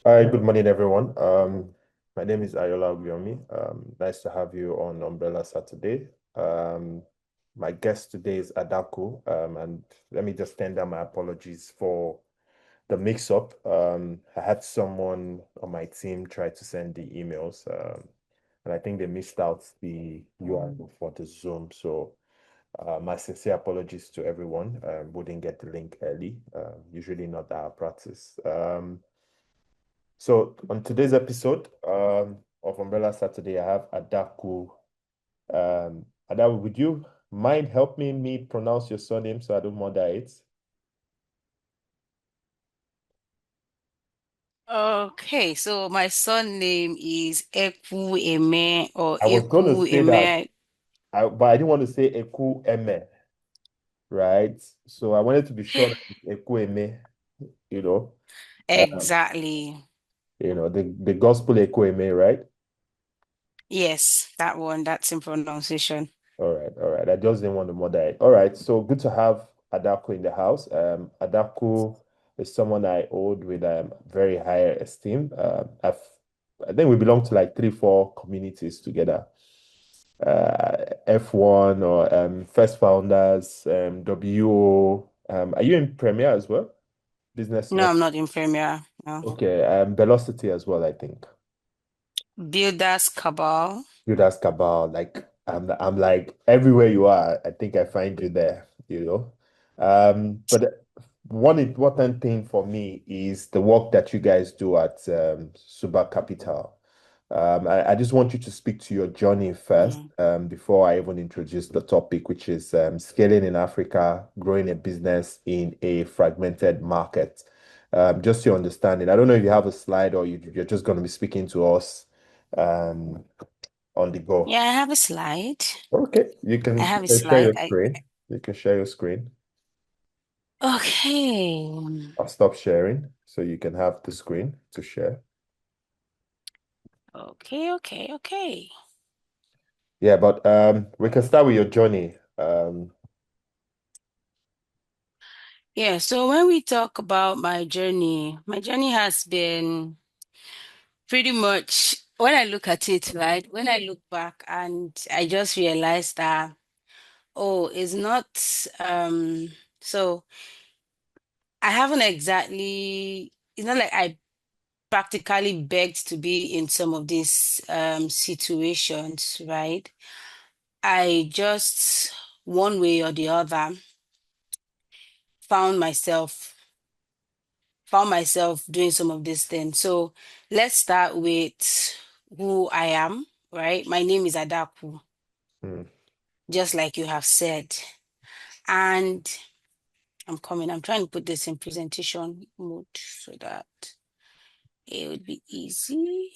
Hi, good morning, everyone. My name is Adaku Ekwueme. Nice to have you on Umbrella Saturday. Um, my guest today is Adaku, and let me just tender my apologies for the mix-up. I had someone on my team try to send the emails, and I think they missed out the URL for the Zoom. So, my sincere apologies to everyone. We didn't get the link early. Usually not our practice. So on today's episode of Umbrella Saturday, I have Adaku. Adaku, would you mind helping me pronounce your surname so I don't murder it? Okay, so my son name is Ekwueme or I was going to say that, Ekwueme. but I didn't want to say Ekwueme, right? So I wanted to be sure that it's Ekwueme, you know, um, Exactly. the gospel Ekwueme, right? Yes, that one. That's in pronunciation. All right, all right. I just didn't want to murder it. All right, so good to have Adaku in the house. Adaku is someone I hold with very high esteem. I think we belong to like three, four communities together. F1 or First Founders, WO. Are you in Premier as well? Business No, Net. I'm not in Premier. No. Okay, Velocity as well, I think. Builders Cabal. You'd ask about like I'm like everywhere you are, I think I find you there, you know. But one important thing for me is the work that you guys do at SUBA Capital. I just want you to speak to your journey first, Mm. before I even introduce the topic, which is scaling in Africa, growing a business in a fragmented market. Just your understanding. I don't know if you have a slide or you're just going to be speaking to us. Um, on the go. Yeah, I have a slide. Okay, I you have a can share slide. your screen. You can share your screen. Okay. I'll stop sharing so you can have the screen to share. Okay. Yeah, but we can start with your journey. Yeah, so when we talk about my journey has been pretty much when I look at it, right? When I look back and I just realized that, oh, it's not, so I haven't exactly, it's not like I practically begged to be in some of these situations, right? I just, one way or the other, found myself, found myself doing some of these things. So let's start with who I am, right? My name is Adaku, hmm, just like you have said. And I'm coming. I'm trying to put this in presentation mode so that it would be easy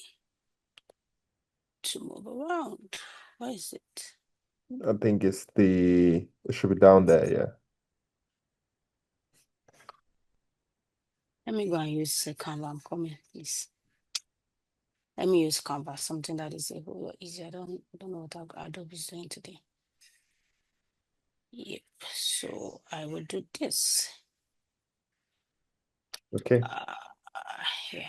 to move around. Where is it? I think it should be down there, yeah. Let me go and use Canva. I'm coming, please. Let me use Canva, something that is a whole lot easier. I don't know what Adobe is doing today. Yep. So I will do this. Okay. Uh, Here.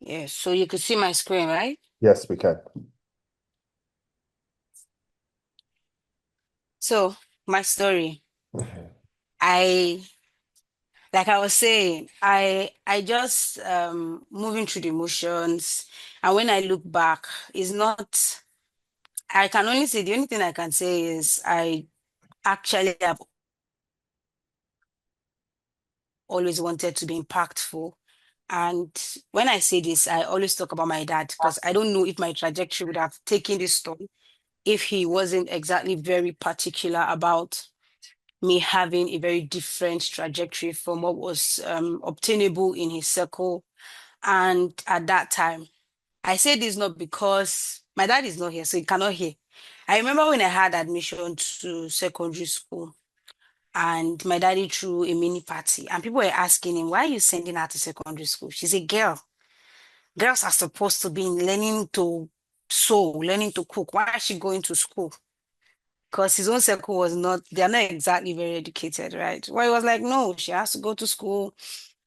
Yeah. So you could see my screen, right? Yes, we can. So my story. I like I was saying, I just moving through the motions, and when I look back, it's not. I can only say the only thing I can say is I actually have always wanted to be impactful. And when I say this, I always talk about my dad because I don't know if my trajectory would have taken this turn if he wasn't exactly very particular about me having a very different trajectory from what was obtainable in his circle. And at that time, I say this not because my dad is not here, so he cannot hear. I remember when I had admission to secondary school and my daddy threw a mini party and people were asking him, why are you sending her to secondary school? She's a girl. Girls are supposed to be learning to sew, learning to cook. Why is she going to school? Because his own circle was not, they're not exactly very educated, right? Well, he was like, no, she has to go to school.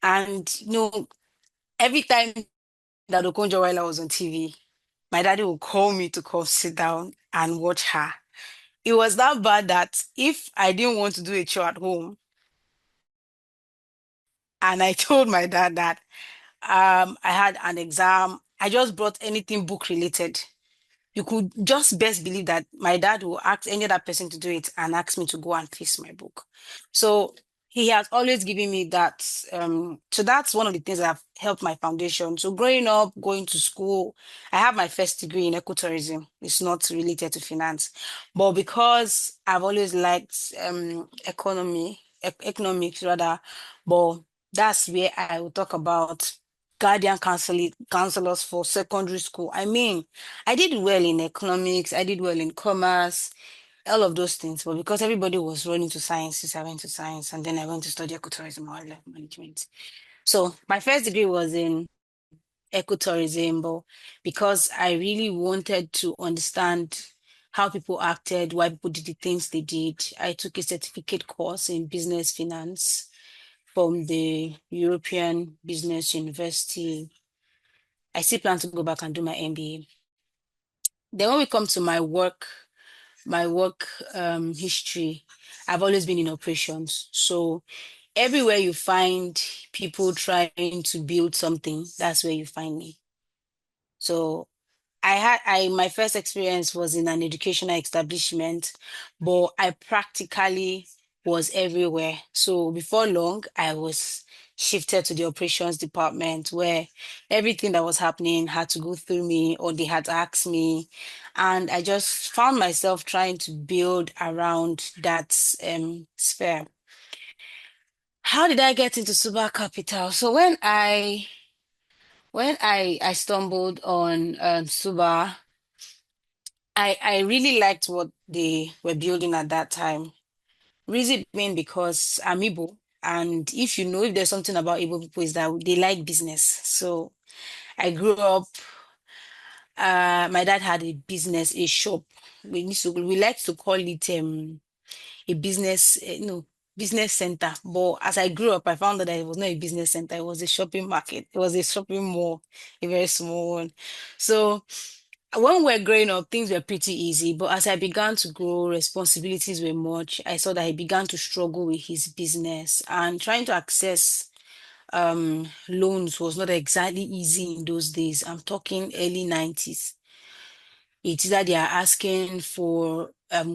And, Every time that Okonjo-Iweala was on TV, my daddy would call me to come sit down and watch her. It was that bad that if I didn't want to do a chore at home, and I told my dad that I had an exam, I just brought anything book related. You could just best believe that my dad will ask any other person to do it and ask me to go and fix my book. So he has always given me that. So that's one of the things that have helped my foundation. So growing up, going to school, I have my first degree in ecotourism. It's not related to finance, but because I've always liked economics rather, but that's where I will talk about guardian counselors for secondary school. I mean, I did well in economics, I did well in commerce, all of those things. But because everybody was running to sciences, I went to science and then I went to study ecotourism and wildlife management. So my first degree was in ecotourism, but because I really wanted to understand how people acted, why people did the things they did, I took a certificate course in business finance from the European Business University. I still plan to go back and do my MBA. Then when we come to my work history, I've always been in operations. So everywhere you find people trying to build something, that's where you find me. So I my first experience was in an educational establishment, but I practically was everywhere. So before long, I was shifted to the operations department where everything that was happening had to go through me or they had to ask me. And I just found myself trying to build around that sphere. How did I get into SUBA Capital? So when I stumbled on SUBA, I really liked what they were building at that time. Reason being because I'm Igbo, and if there's something about Igbo people is that they like business. So I grew up. My dad had a business, a shop. We like to call it a business, no, business center. But as I grew up, I found out that it was not a business center. It was a shopping market. It was a shopping mall, a very small one. So when we were growing up, things were pretty easy, but as I began to grow, responsibilities were much. I saw that he began to struggle with his business and trying to access loans was not exactly easy in those days. I'm talking early 90s. It's either they are asking for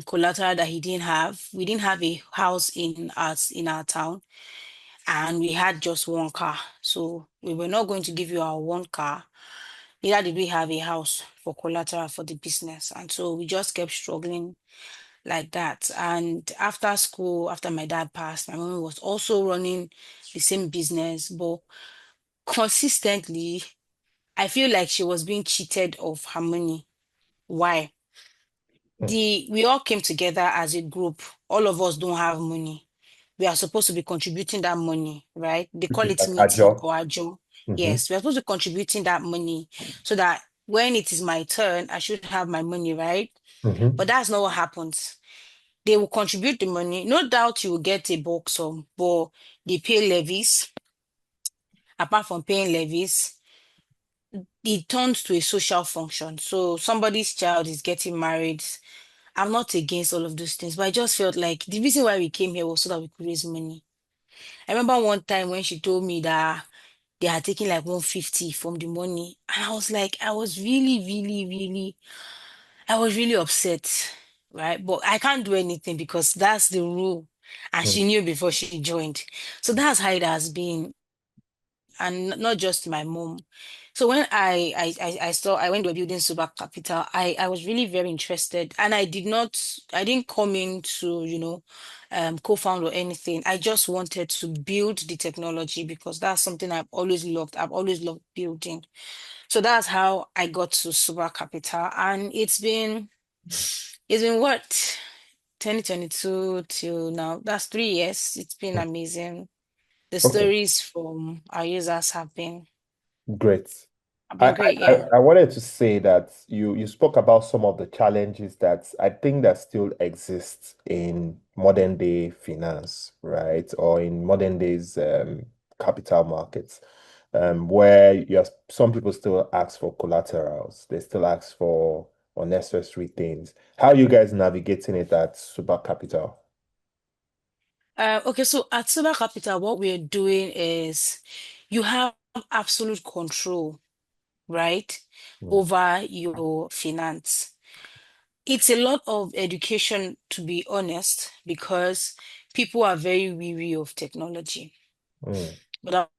collateral that he didn't have. We didn't have a house in our town, and we had just one car. So we were not going to give you our one car. Neither did we have a house for collateral for the business. And so we just kept struggling like that. And after school, after my dad passed, my mom was also running the same business, but consistently, I feel like she was being cheated of her money. Why? Hmm. We all came together as a group. All of us don't have money. We are supposed to be contributing that money, right? They Which call is it like meeting Ajo. or ajo. Mm-hmm. Yes, we are supposed to be contributing that money so that when it is my turn, I should have my money, right? Mm-hmm. But that's not what happens. They will contribute the money. No doubt you will get a bulk sum, but they pay levies. Apart from paying levies, it turns to a social function. So somebody's child is getting married. I'm not against all of those things, but I just felt like the reason why we came here was so that we could raise money. I remember one time when she told me that they had taken like 150 from the money. And I was like, I was really upset, right? But I can't do anything because that's the rule. And she knew before she joined. So that's how it has been. And not just my mom. So when I went to building Super Capital, I was really very interested. And I didn't come in to, co-found or anything. I just wanted to build the technology because that's something I've always loved. I've always loved building. So that's how I got to Super Capital. And it's been what? 2022 till now. That's 3 years. It's been amazing. The Okay, stories from our users great. have I, been I, great. I Yeah. I wanted to say that you spoke about some of the challenges that I think that still exist in modern day finance, right? Or in modern days capital markets. where some people still ask for collaterals, they still ask for unnecessary things. How are you guys navigating it at Super Capital? Okay, so at SUBA Capital, what we're doing is you have absolute control, right, Mm, over your finance. It's a lot of education, to be honest, because people are very weary of technology. mm, But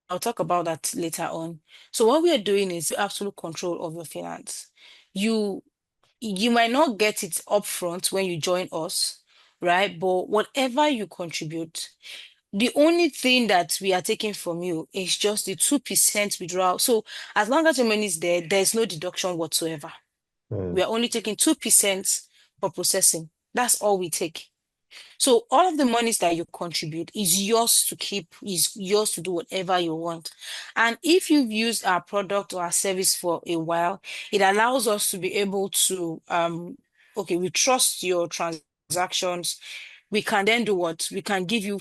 I'll talk about that later on. So what we are doing is absolute control of your finance. You you might not get it upfront when you join us, right? But whatever you contribute, the only thing that we are taking from you is just the 2% withdrawal. So as long as your money is there, there's no deduction whatsoever. We mm. are only taking 2% for processing. That's all we take. So all of the monies that you contribute is yours to keep, is yours to do whatever you want. And if you've used our product or our service for a while, it allows us to be able to okay, we trust your transactions. We can then do what? We can give you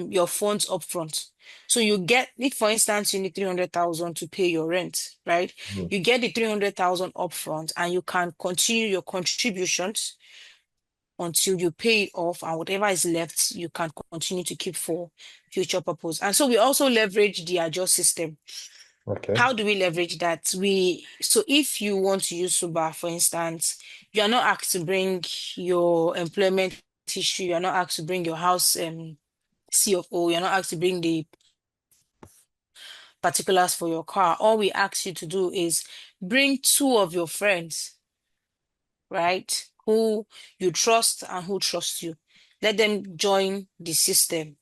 your funds upfront. So you get, if for instance you need 300,000 to pay your rent, right? Mm. You get the 300,000 upfront and you can continue your contributions until you pay it off, and whatever is left you can continue to keep for future purpose. And so we also leverage the adjust system. Okay. How do we leverage that? So if you want to use Suba, for instance, you are not asked to bring your employment history, you're not asked to bring your house CFO, you're not asked to bring the particulars for your car. All we ask you to do is bring two of your friends, right? Who you trust and who trust you. Let them join the system.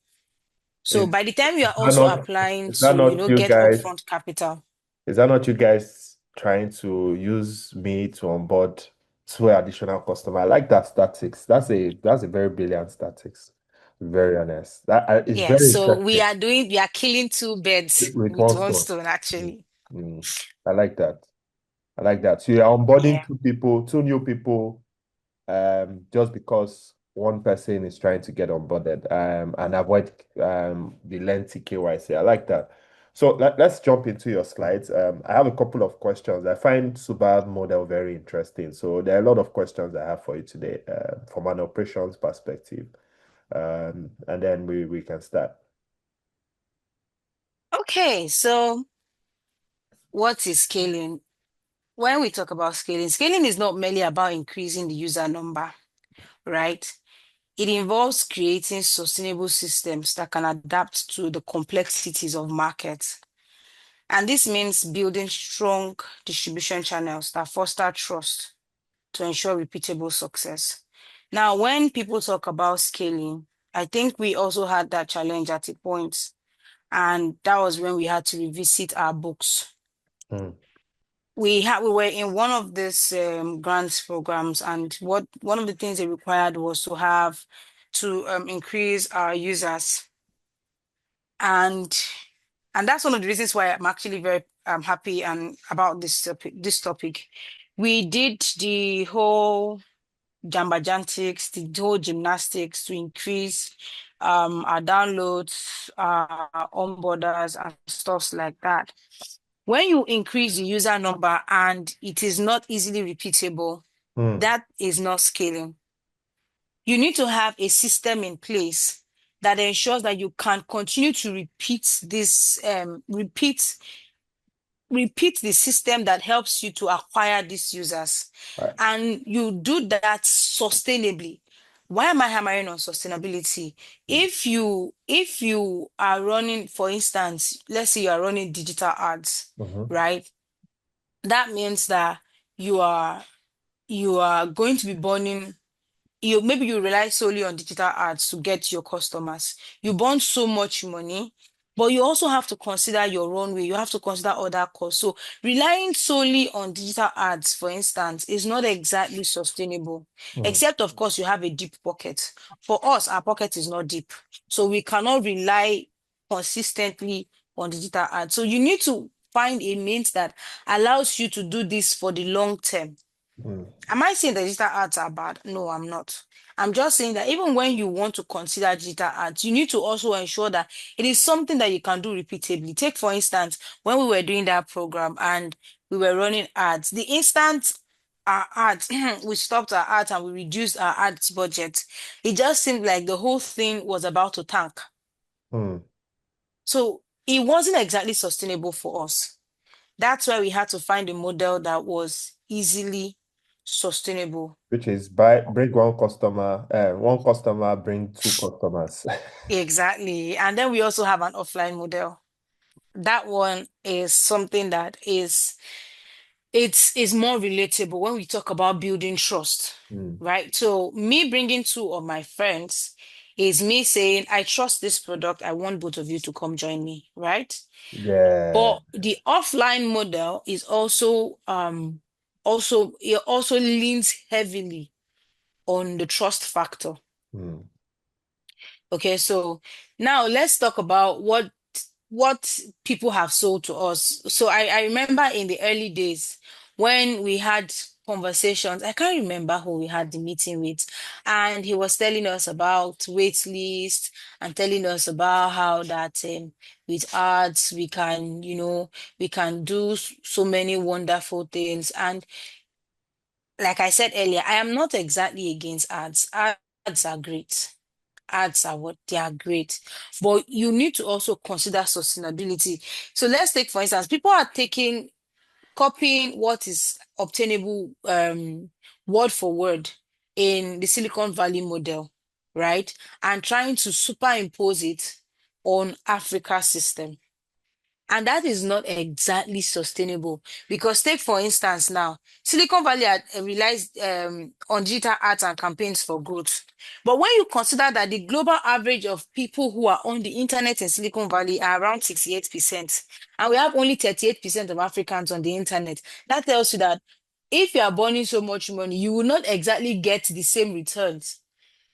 So Is, by the time you is are that also not applying is that to, not you get guys? upfront capital. Is that not you guys trying to use me to onboard two additional customer? I like that statistics. That's a very brilliant statistics. Very honest. That is Yeah, very so interesting. we are killing two birds With with one one stone. stone, Mm, actually. mm. I like that. I like that. So you're onboarding Yeah. two people, two new people, just because one person is trying to get onboarded, and avoid the lengthy KYC. I like that. So let's jump into your slides. I have a couple of questions. I find Suba's model very interesting. So there are a lot of questions I have for you today, from an operations perspective. And then we can start. Okay, so what is scaling? When we talk about scaling, scaling is not merely about increasing the user number, right? It involves creating sustainable systems that can adapt to the complexities of markets. And this means building strong distribution channels that foster trust to ensure repeatable success. Now, when people talk about scaling, I think we also had that challenge at a point, and that was when we had to revisit our books. Mm, We were in one of these grants programs, and what one of the things they required was to have to increase our users, and that's one of the reasons why I'm actually very happy and about this topic. We did the whole jambajantics, the whole gymnastics to increase our downloads, our onboarders, and stuffs like that. When you increase the user number and it is not easily repeatable, mm, that is not scaling. You need to have a system in place that ensures that you can continue to repeat the system that helps you to acquire these users. right. And you do that sustainably. Why am I hammering on sustainability? Mm, If you are running, for instance, let's say you are running digital ads, mhm, right? That means that you are you are going to be burning, maybe you rely solely on digital ads to get your customers. You burn so much money, but you also have to consider your runway. You have to consider other costs. So relying solely on digital ads, for instance, is not exactly sustainable, mm, except of course you have a deep pocket. For us, our pocket is not deep. So we cannot rely consistently on digital ads. So you need to find a means that allows you to do this for the long term. mm. Am I saying that digital ads are bad? No, I'm not. I'm just saying that even when you want to consider digital ads, you need to also ensure that it is something that you can do repeatably. Take, for instance, when we were doing that program and we were running ads, the instant our ads, we stopped our ads and we reduced our ads budget, it just seemed like the whole thing was about to tank. Hmm. So it wasn't exactly sustainable for us. That's why we had to find a model that was easily sustainable. Which is bring one customer, bring two customers. Exactly. And then we also have an offline model. That one is something that is more relatable when we talk about building trust, Hmm. right? So me bringing two of my friends is me saying, I trust this product. I want both of you to come join me, right? Yeah. But the offline model is also it also leans heavily on the trust factor. Hmm. Okay, so now let's talk about what people have sold to us. So I remember in the early days when we had conversations, I can't remember who we had the meeting with, and he was telling us about wait list and telling us about how that with ads we can, we can do so many wonderful things. And like I said earlier, I am not exactly against ads. Ads are great. Ads are what they are great, but you need to also consider sustainability. So let's take, for instance, people are copying what is obtainable word for word in the Silicon Valley model, right? And trying to superimpose it on Africa's system. And that is not exactly sustainable because take for instance now, Silicon Valley had realized on digital ads and campaigns for growth. But when you consider that the global average of people who are on the internet in Silicon Valley are around 68%, and we have only 38% of Africans on the internet, that tells you that if you are burning so much money, you will not exactly get the same returns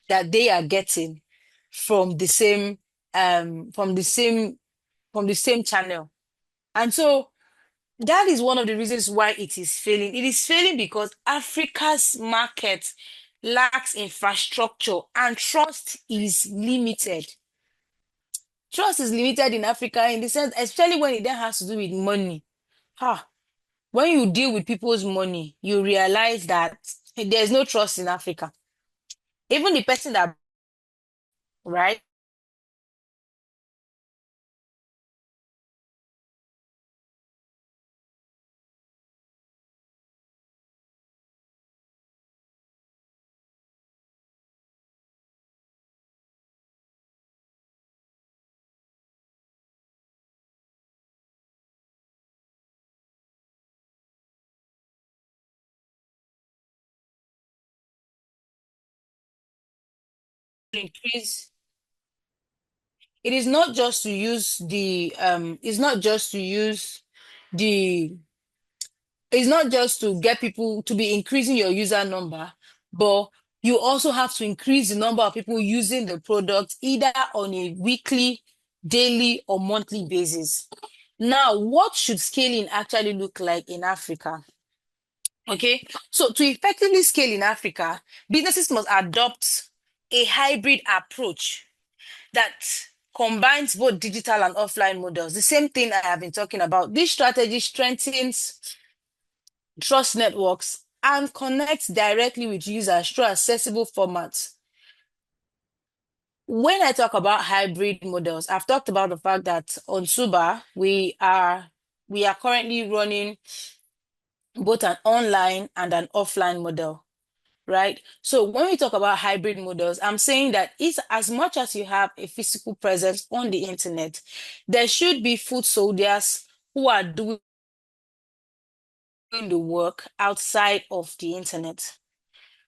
that they are getting from the same um from the same from the same channel. And so that is one of the reasons why it is failing. It is failing because Africa's market lacks infrastructure and trust is limited. Trust is limited in Africa in the sense, especially when it then has to do with money. Ha. When you deal with people's money, you realize that there's no trust in Africa. Even the person that, right? Increase. It is not just to use it's not just to use the it's not just to get people to be increasing your user number, but you also have to increase the number of people using the product either on a weekly, daily, or monthly basis. Now, what should scaling actually look like in Africa? Okay, so to effectively scale in Africa, businesses must adopt a hybrid approach that combines both digital and offline models. The same thing I have been talking about. This strategy strengthens trust networks, and connects directly with users through accessible formats. When I talk about hybrid models, I've talked about the fact that on SUBA, we are currently running both an online and an offline model, right? So when we talk about hybrid models, I'm saying that it's as much as you have a physical presence on the internet, there should be foot soldiers who are doing the work outside of the internet.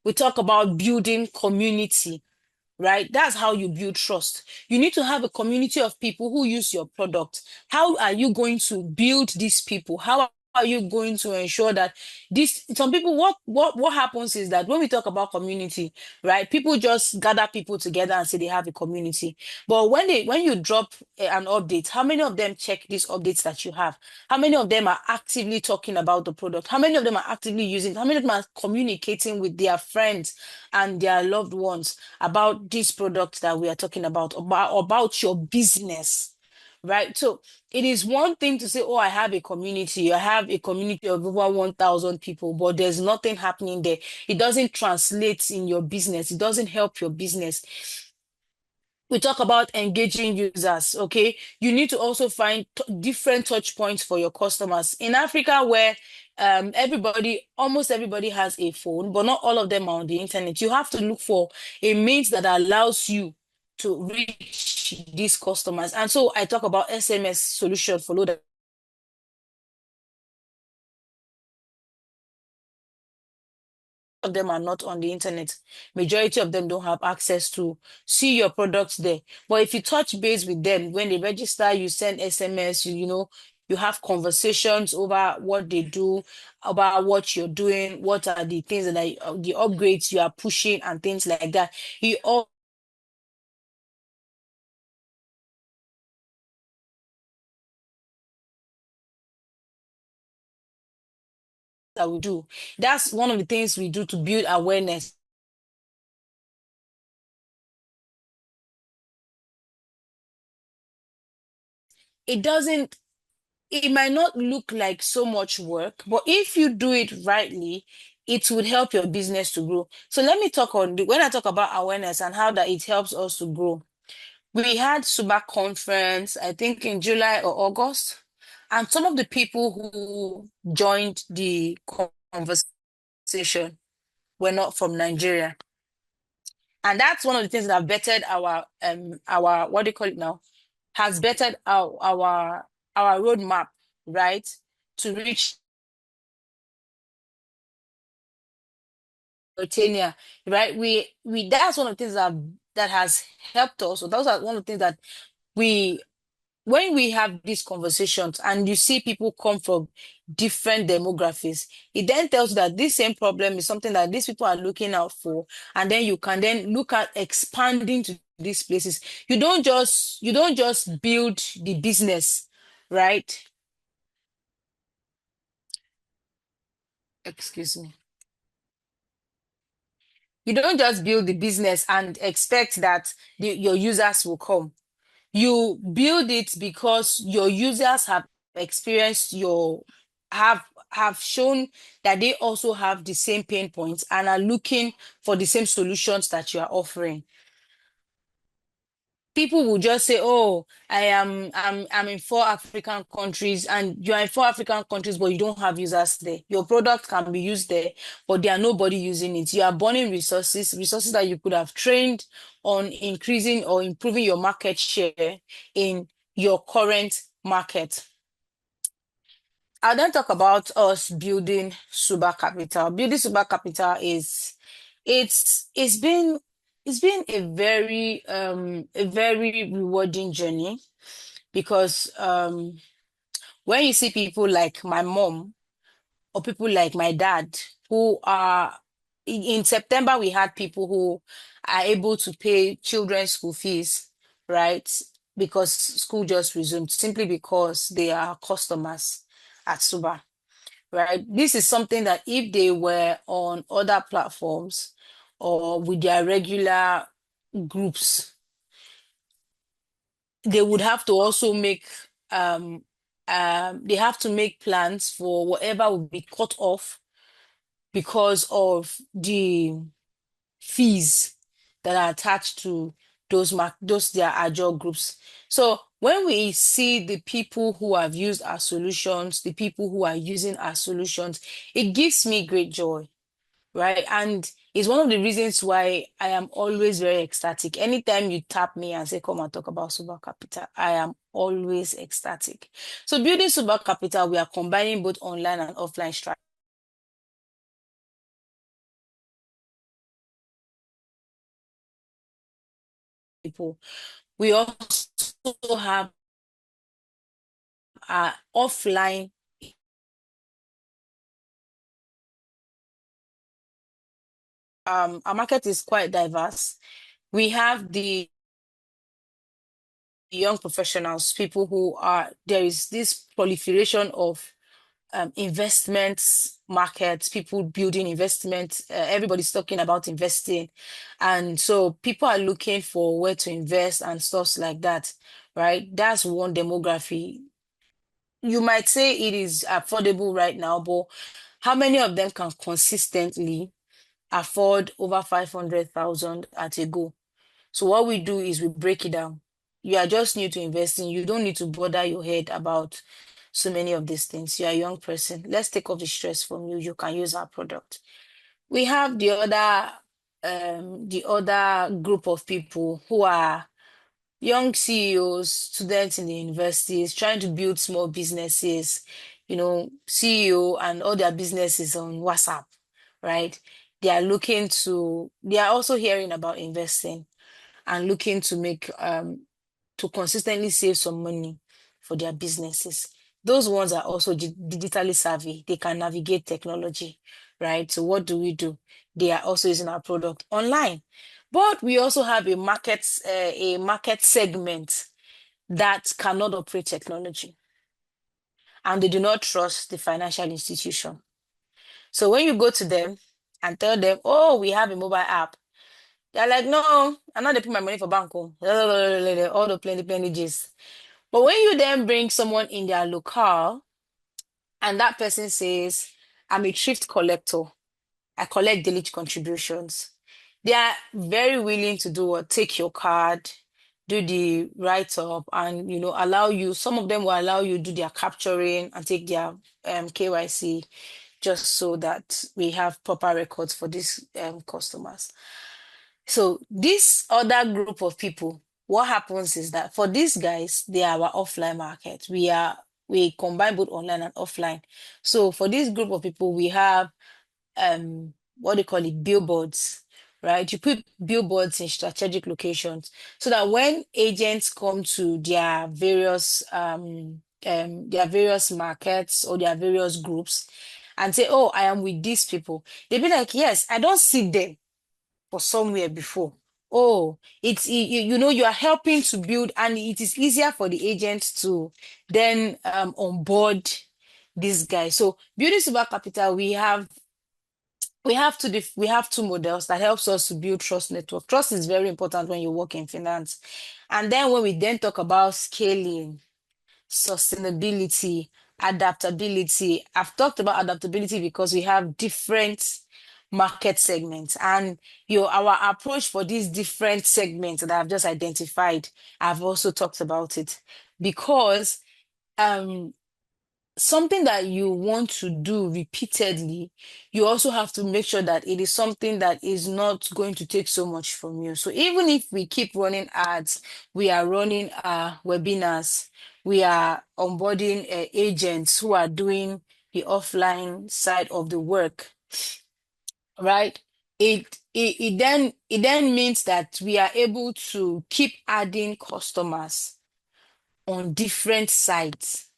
We talk about building community, right? That's how you build trust. You need to have a community of people who use your product. How are you going to build these people? How are you going to ensure that this, some people, what happens is that when we talk about community, right, people just gather people together and say they have a community. But when you drop an update, how many of them check these updates that you have? How many of them are actively talking about the product? How many of them are actively using? How many of them are communicating with their friends and their loved ones about this product that we are talking about your business, right? So it is one thing to say, oh, I have a community of over 1,000 people, but there's nothing happening there. It doesn't translate in your business. It doesn't help your business. We talk about engaging users, okay? You need to also find different touch points for your customers. In Africa, where almost everybody has a phone, but not all of them are on the internet, you have to look for a means that allows you to reach these customers. And so I talk about SMS solution for load of them are not on the internet. Majority of them don't have access to see your products there. But if you touch base with them, when they register, you send SMS, you have conversations over what they do, about what you're doing, what are the things that the upgrades you are pushing and things like that. You all that we do. That's one of the things we do to build awareness. It doesn't it might not look like so much work, but if you do it rightly, it would help your business to grow. So let me talk when I talk about awareness and how that it helps us to grow. We had SUBA conference, I think in July or August, and some of the people who joined the conversation were not from Nigeria. And that's one of the things that have bettered our what do you call it now? Has bettered our roadmap, right? To reach Mauritania, right? We That's one of the things that has helped us. So those are one of the things that we when we have these conversations and you see people come from different demographics, it then tells you that this same problem is something that these people are looking out for, and then you can then look at expanding to these places. You don't just build the business, right? Excuse me. You don't just build the business and expect that your users will come. You build it because your users have experienced have shown that they also have the same pain points and are looking for the same solutions that you are offering. People will just say, oh, I'm in 4 African countries, and you're in 4 African countries, but you don't have users there. Your product can be used there, but there are nobody using it. You are burning resources that you could have trained on increasing or improving your market share in your current market. I'll then talk about us building SUBA Capital. Building SUBA Capital it's been a very rewarding journey, because when you see people like my mom or people like my dad who are in September, we had people who are able to pay children's school fees, right? Because school just resumed, simply because they are customers at SUBA, right? This is something that if they were on other platforms or with their regular groups, they would have to also make they have to make plans for whatever will be cut off because of the fees that are attached to those their agile groups. So when we see the people who have used our solutions, the people who are using our solutions, it gives me great joy, right? And it's one of the reasons why I am always very ecstatic. Anytime you tap me and say, come and talk about SUBA Capital, I am always ecstatic. So building SUBA Capital, we are combining both online and offline strategies. People. We also have offline our market is quite diverse. We have the young professionals, people who are, there is this proliferation of investments markets, people building investments. Everybody's talking about investing. And so people are looking for where to invest and stuff like that, right? That's one demography. You might say it is affordable right now, but how many of them can consistently afford over 500,000 at a go? So what we do is we break it down. You are just new to investing. You don't need to bother your head about so many of these things. You're a young person. Let's take off the stress from you. You can use our product. We have the other group of people who are young CEOs, students in the universities, trying to build small businesses, CEO and all their businesses on WhatsApp, right? They are also hearing about investing and looking to make to consistently save some money for their businesses. Those ones are also digitally savvy. They can navigate technology, right? So what do? They are also using our product online. But we also have a market segment that cannot operate technology and they do not trust the financial institution. So when you go to them and tell them, oh, we have a mobile app, they're like, no, I'm not put my money for bank. Oh. All the plenty gist. But when you then bring someone in their locale and that person says, I'm a thrift collector, I collect daily contributions, they are very willing to do what? Take your card, do the write-up, and allow you. Some of them will allow you do their capturing and take their KYC just so that we have proper records for these customers. So this other group of people, what happens is that for these guys, they are our offline market. We combine both online and offline. So for this group of people, we have what they call it, billboards, right? You put billboards in strategic locations so that when agents come to their various markets or their various groups and say, oh, I am with these people, they'll be like, yes, I don't see them for somewhere before. Oh, you are helping to build, and it is easier for the agents to then onboard this guy. So building SUBA Capital, we have two models that helps us to build trust network. Trust is very important when you work in finance. And then when we then talk about scaling, sustainability, adaptability. I've talked about adaptability because we have different market segments and our approach for these different segments that I've just identified, I've also talked about it because um something that you want to do repeatedly, you also have to make sure that it is something that is not going to take so much from you. So even if we keep running ads, we are running webinars, we are onboarding agents who are doing the offline side of the work, right? It then means that we are able to keep adding customers on different sites.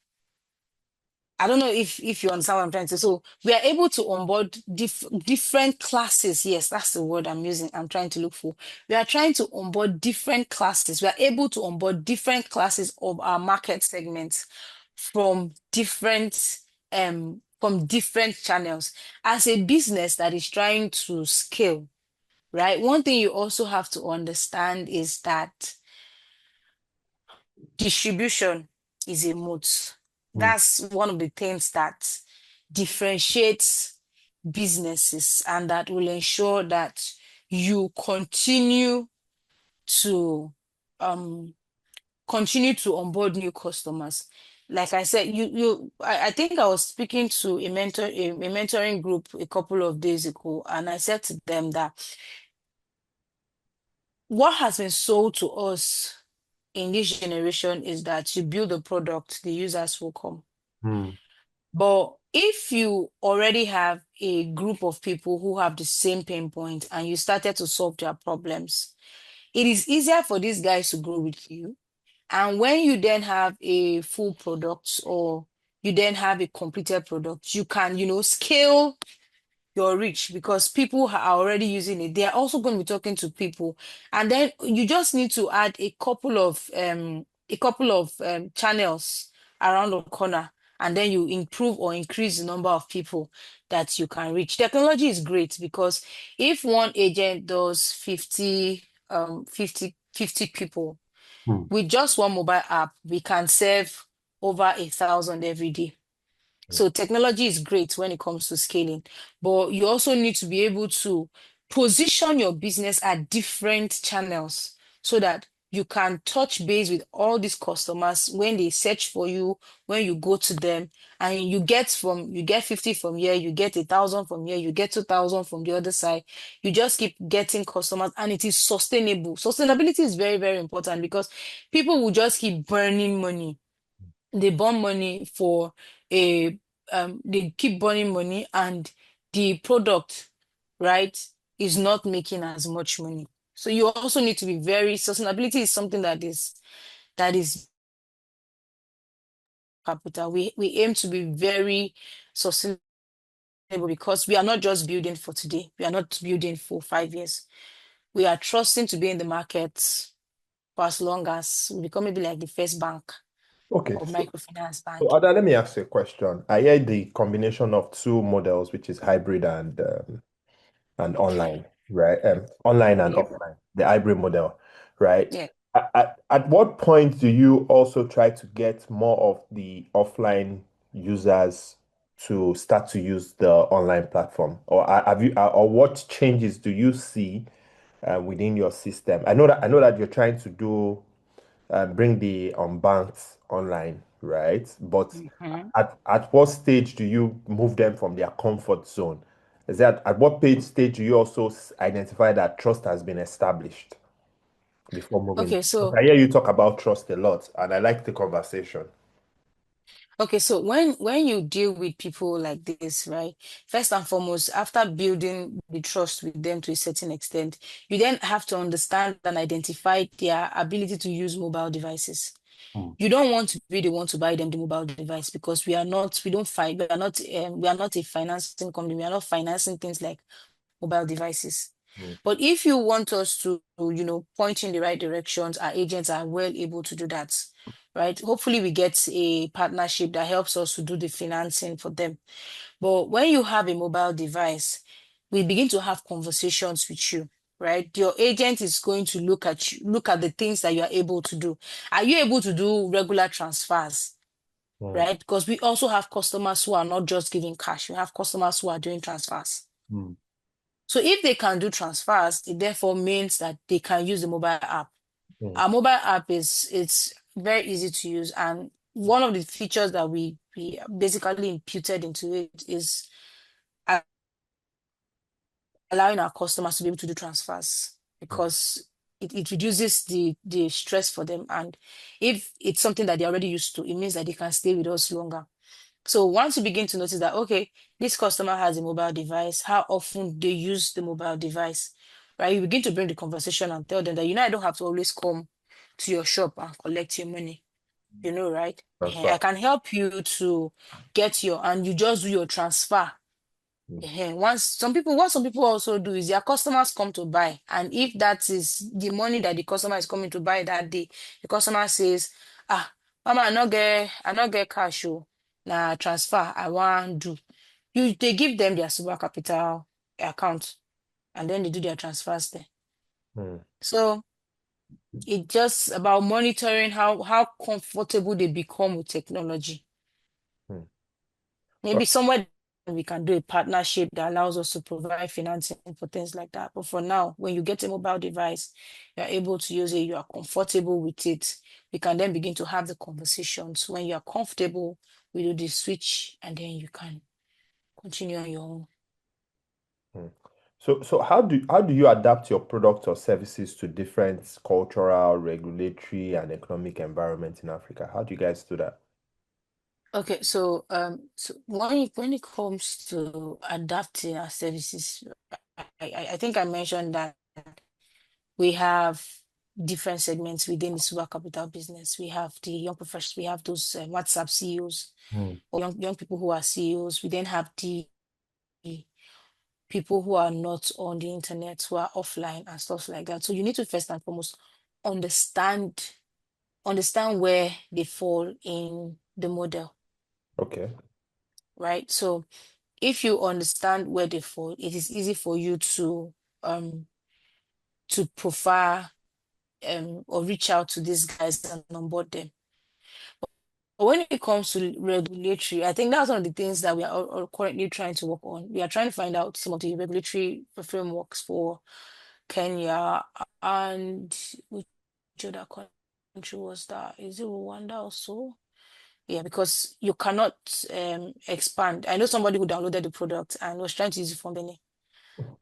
I don't know if you understand what I'm trying to say. So we are able to onboard different classes. Yes, that's the word I'm using. I'm trying to look for. We are trying to onboard different classes. We are able to onboard different classes of our market segments from different channels as a business that is trying to scale, right? One thing you also have to understand is that distribution is a moat. Mm. That's one of the things that differentiates businesses and that will ensure that you to um continue to onboard new customers. Like I said, I think I was speaking to a mentoring group a couple of days ago, and I said to them that what has been sold to us in this generation is that you build a product, the users will come. Mm. But if you already have a group of people who have the same pain point and you started to solve their problems, it is easier for these guys to grow with you. And when you then have a full product or you then have a completed product, you can, scale your reach because people are already using it. They are also going to be talking to people, and then you just need to add a couple of channels around the corner, and then you improve or increase the number of people that you can reach. Technology is great because if one agent does 50 people Hmm. with just one mobile app, we can serve over 1,000 every day. So technology is great when it comes to scaling, but you also need to be able to position your business at different channels so that you can touch base with all these customers when they search for you, when you go to them, and you get 50 from here, you get 1,000 from here, you get 2,000 from the other side. You just keep getting customers and it is sustainable. Sustainability is very, very important because people will just keep burning money. They burn money for a they keep burning money and the product, right, is not making as much money. So you also need to be very sustainability is something that is capital. We aim to be very sustainable because we are not just building for today. We are not building for 5 years. We are trusting to be in the market for as long as we become maybe like the first bank Okay, or microfinance so bank. Ada, let me ask you a question. I hear the combination of two models, which is hybrid and online, right? Online and Yep. offline, the hybrid model, right? Yeah. At what point do you also try to get more of the offline users to start to use the online platform, or or what changes do you see within your system? I know that you're trying to do bring the unbanked online, right? But Mhm. at what stage do you move them from their comfort zone? Is that at what page stage do you also identify that trust has been established before moving? Okay, Because so I hear you talk about trust a lot, and I like the conversation. when you deal with people like this, right? First and foremost, after building the trust with them to a certain extent, you then have to understand and identify their ability to use mobile devices. Hmm. You don't want to be the one to buy them the mobile device because we don't fight, we are not a financing company. We are not financing things like mobile devices. Hmm. But if you want us to, point you in the right directions, our agents are well able to do that, right? Hopefully, we get a partnership that helps us to do the financing for them. But when you have a mobile device, we begin to have conversations with you, right? Your agent is going to look at the things that you are able to do. Are you able to do regular transfers? Hmm. Right? Because we also have customers who are not just giving cash. We have customers who are doing transfers. Hmm. So if they can do transfers, it therefore means that they can use the mobile app. Hmm. Our mobile app is it's very easy to use, and one of the features that we basically imputed into it is a- allowing our customers to be able to do transfers Hmm. because it reduces the stress for them. And if it's something that they're already used to, it means that they can stay with us longer. So once you begin to notice that, okay, this customer has a mobile device, how often they use the mobile device, right? You begin to bring the conversation and tell them that, I don't have to always come to your shop and collect your money, right? I Transfer. can help you to and you just do your transfer. Hmm. What some people also do is their customers come to buy, and if that is the money that the customer is coming to buy that day, the customer says, "Ah, Mama, I not get cash, oh, na transfer I want do." They give them their SUBA Capital account, and then they do their transfers there. Hmm. So it's just about monitoring how comfortable they become with technology. Hmm. Maybe somewhere we can do a partnership that allows us to provide financing for things like that. But for now, when you get a mobile device, you're able to use it, you are comfortable with it. We can then begin to have the conversations. When you are comfortable, we do the switch and then you can continue on your own. Hmm. So how do you adapt your products or services to different cultural, regulatory, and economic environment in Africa? How do you guys do that? Okay, so when it comes to adapting our services, I think I mentioned that we have different segments within the super capital business. We have the young professionals, we have those WhatsApp CEOs Hmm. or young people who are CEOs. We then have the people who are not on the internet, who are offline and stuff like that. So you need to first and foremost understand where they fall in the model, Okay. right? So if you understand where they fall, it is easy for you um to profile or reach out to these guys and onboard them. But when it comes to regulatory, I think that's one of the things that we are all currently trying to work on. We are trying to find out some of the regulatory frameworks for Kenya and which other country was that? Is it Rwanda also? Yeah, because you cannot expand. I know somebody who downloaded the product and was trying to use it from Benin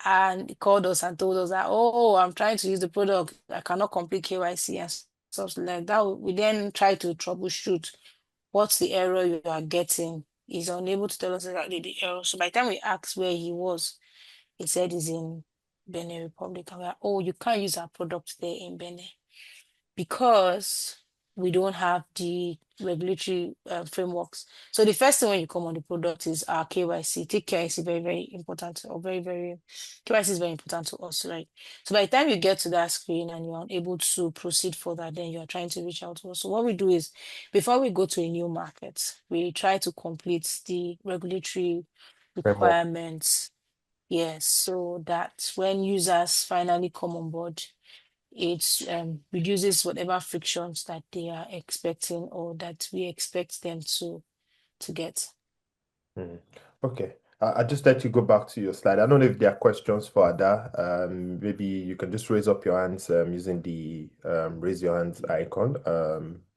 and he called us and told us that, oh, I'm trying to use the product. I cannot complete KYC and stuff like that. We then try to troubleshoot what's the error you are getting. He's unable to tell us exactly the error. So by the time we asked where he was, he said he's in Benin Republic. And we're like, oh, you can't use our product there in Benin because we don't have the regulatory frameworks. So the first thing when you come on the product is our KYC. Take KYC very, very important, or very, very KYC is very important to us, right? So by the time you get to that screen and you're unable to proceed further, then you are trying to reach out to us. So what we do is before we go to a new market, we try to complete the regulatory Framework. requirements. Yes, so that when users finally come on board, it reduces whatever frictions that they are expecting or that we expect them to get. Mm. Okay. I just let you go back to your slide. I don't know if there are questions for Ada. Maybe you can just raise up your hands using the raise your hands icon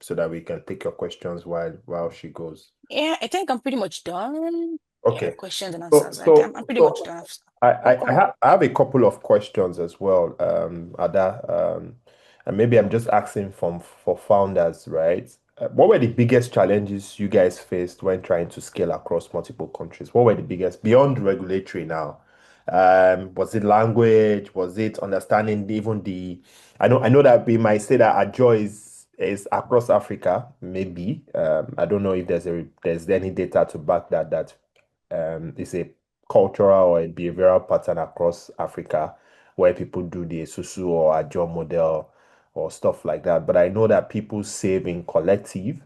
so that we can take your questions while she goes. Yeah, I think I'm pretty much done. Yeah, Okay. questions and So answers. so I'm pretty much so done. I, Oh, I, come I on. have I have a couple of questions as well, Ada, and maybe I'm just asking for founders, right? What were the biggest challenges you guys faced when trying to scale across multiple countries? What were the biggest beyond regulatory now? Was it language? Was it understanding even the? I know that we might say that Ajo is across Africa, maybe. I don't know if there's any data to back that it's a cultural or a behavioral pattern across Africa where people do the susu or ajo model or stuff like that. But I know that people save in collective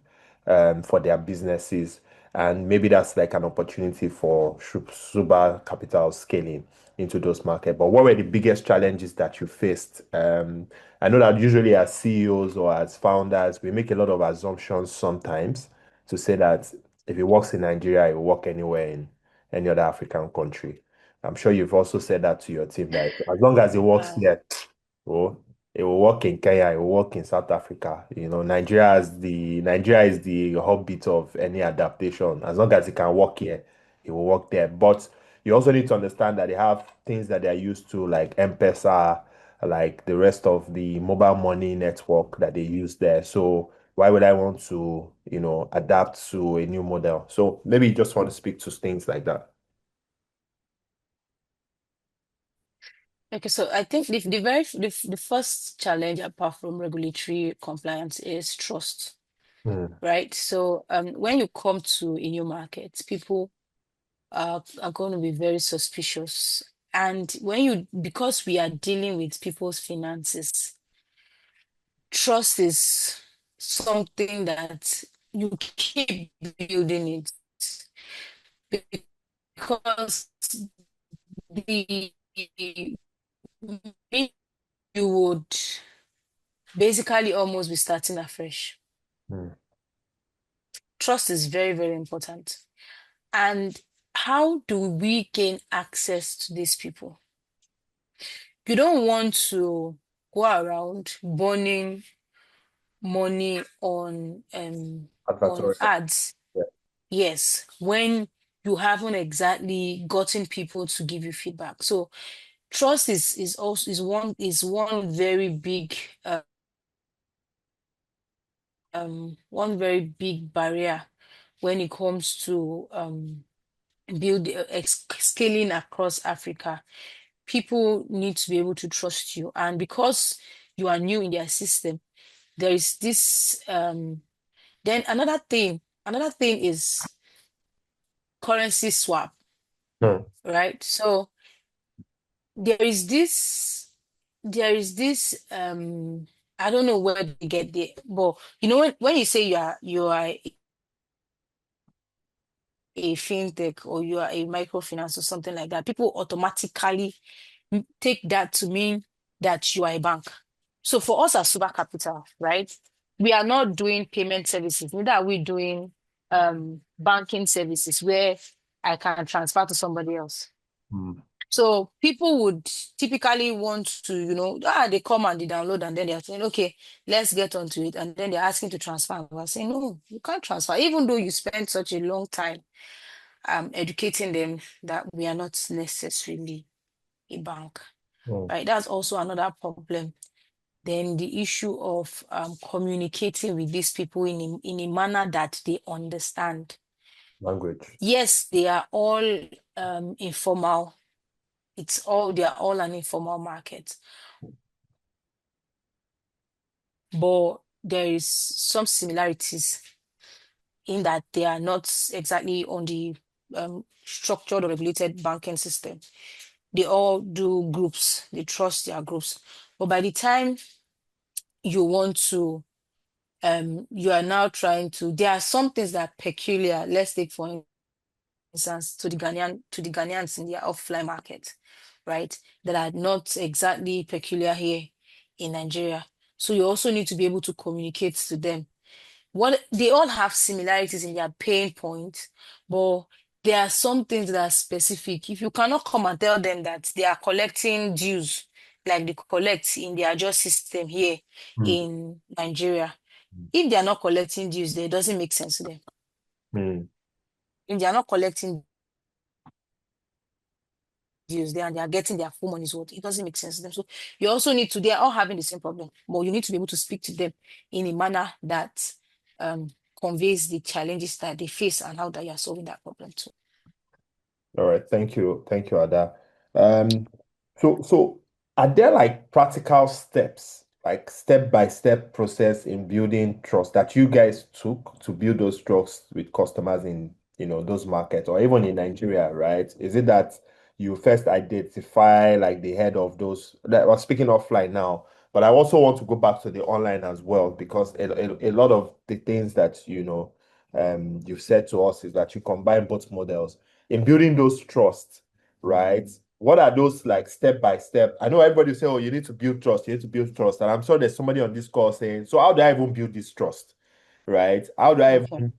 for their businesses, and maybe that's like an opportunity for SUBA capital scaling into those markets. But what were the biggest challenges that you faced? I know that usually as CEOs or as founders, we make a lot of assumptions sometimes to say that if it works in Nigeria, it will work anywhere in any other African country. I'm sure you've also said that to your team that as long as it works Wow. here, oh, it will work in Kenya, it will work in South Africa. Nigeria is the heartbeat of any adaptation. As long as it can work here, it will work there. But you also need to understand that they have things that they're used to, like M-Pesa, like the rest of the mobile money network that they use there. So why would I want to, adapt to a new model? So maybe you just want to speak to things like that. Okay, so I think the first challenge apart from regulatory compliance is trust, Hmm. right? So when you come to a new market, people are going to be very suspicious. And because we are dealing with people's finances, trust is something that you keep building it because the you would basically almost be starting afresh. Hmm. Trust is very, very important. And how do we gain access to these people? You don't want to go around burning money on Advertorial. ads. Yeah. Yes, when you haven't exactly gotten people to give you feedback. So trust is also is one very big one very big barrier when it comes to scaling across Africa. People need to be able to trust you, and because you are new in their system, there is this then another thing is currency swap, Hmm. right? So there is this there is this I don't know where they get there, but when you say you are a fintech or you are a microfinance or something like that, people automatically take that to mean that you are a bank. So for us as SUBA Capital, right, we are not doing payment services, neither are we doing banking services where I can transfer to somebody else. Mm. So people would typically want to, they come and they download and then they're saying, okay, let's get onto it. And then they're asking to transfer. We're saying, no, you can't transfer, even though you spent such a long time educating them that we are not necessarily a bank, Mm. right? That's also another problem. Then the issue of communicating with these people in a manner that they understand. Language. Yes, they are all informal. They are all an informal market, but there is some similarities in that they are not exactly on the structured or regulated banking system. They all do groups. They trust their groups. But by the time you want to, you are now trying to, there are some things that are peculiar. Let's take, for instance, to the Ghanaians in their offline market, right? That are not exactly peculiar here in Nigeria. So you also need to be able to communicate to them. What they all have similarities in their pain points, but there are some things that are specific. If you cannot come and tell them that they are collecting dues, like they collect in their just system here Mm. in Nigeria, if they are not collecting dues, there, it doesn't make sense to them. Mm. If they are not collecting dues there and they are getting their full money's worth, it doesn't make sense to them. So you also need to, they are all having the same problem, but you need to be able to speak to them in a manner that um, conveys the challenges that they face and how that you are solving that problem too. All right, thank you, Ada. Um, so are there like practical steps, like step-by-step process in building trust that you guys took to build those trust with customers in, those markets or even in Nigeria, right? Is it that you first identify like the head of those that we're speaking offline now, but I also want to go back to the online as well because a lot of the things that you've said to us is that you combine both models in building those trust, right? What are those like step by step? I know everybody say, oh, you need to build trust, you need to build trust. And I'm sure there's somebody on this call saying, so how do I even build this trust? Right? How do I Okay. even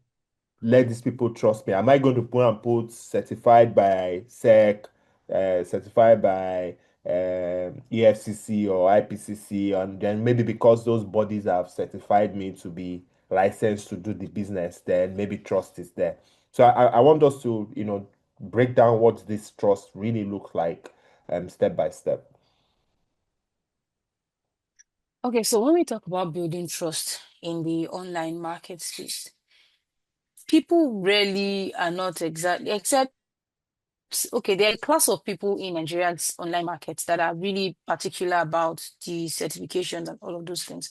let these people trust me? Am I going to put certified by SEC, certified by EFCC or IPCC, and then maybe because those bodies have certified me to be licensed to do the business, then maybe trust is there. So I want us to, break down what this trust really looks like, step by step. Okay, so when we talk about building trust in the online market space, people really are not exactly, except, okay, there are a class of people in Nigeria's online markets that are really particular about the certifications and all of those things.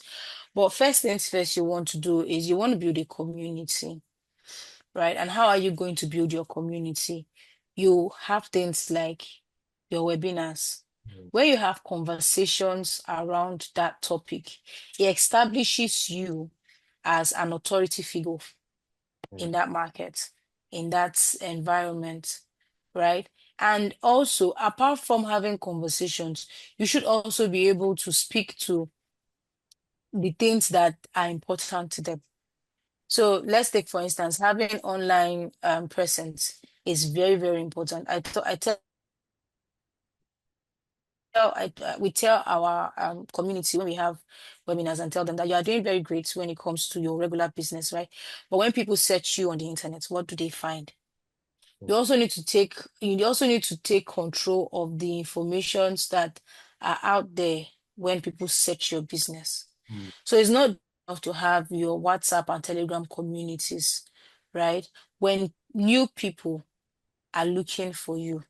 But first things first, you want to do is you want to build a community, right? And how are you going to build your community? You have things like your webinars, where you have conversations around that topic. It establishes you as an authority figure in Mm. that market, in that environment, right? And also, apart from having conversations, you should also be able to speak to the things that are important to them. So let's take, for instance, having online presence is very, very important. We tell our community when we have webinars and tell them that you are doing very great when it comes to your regular business, right? But when people search you on the internet, what do they find? You also need to take control of the informations that are out there when people search your business. Mm. So it's not enough to have your WhatsApp and Telegram communities, right? When new people are looking for you,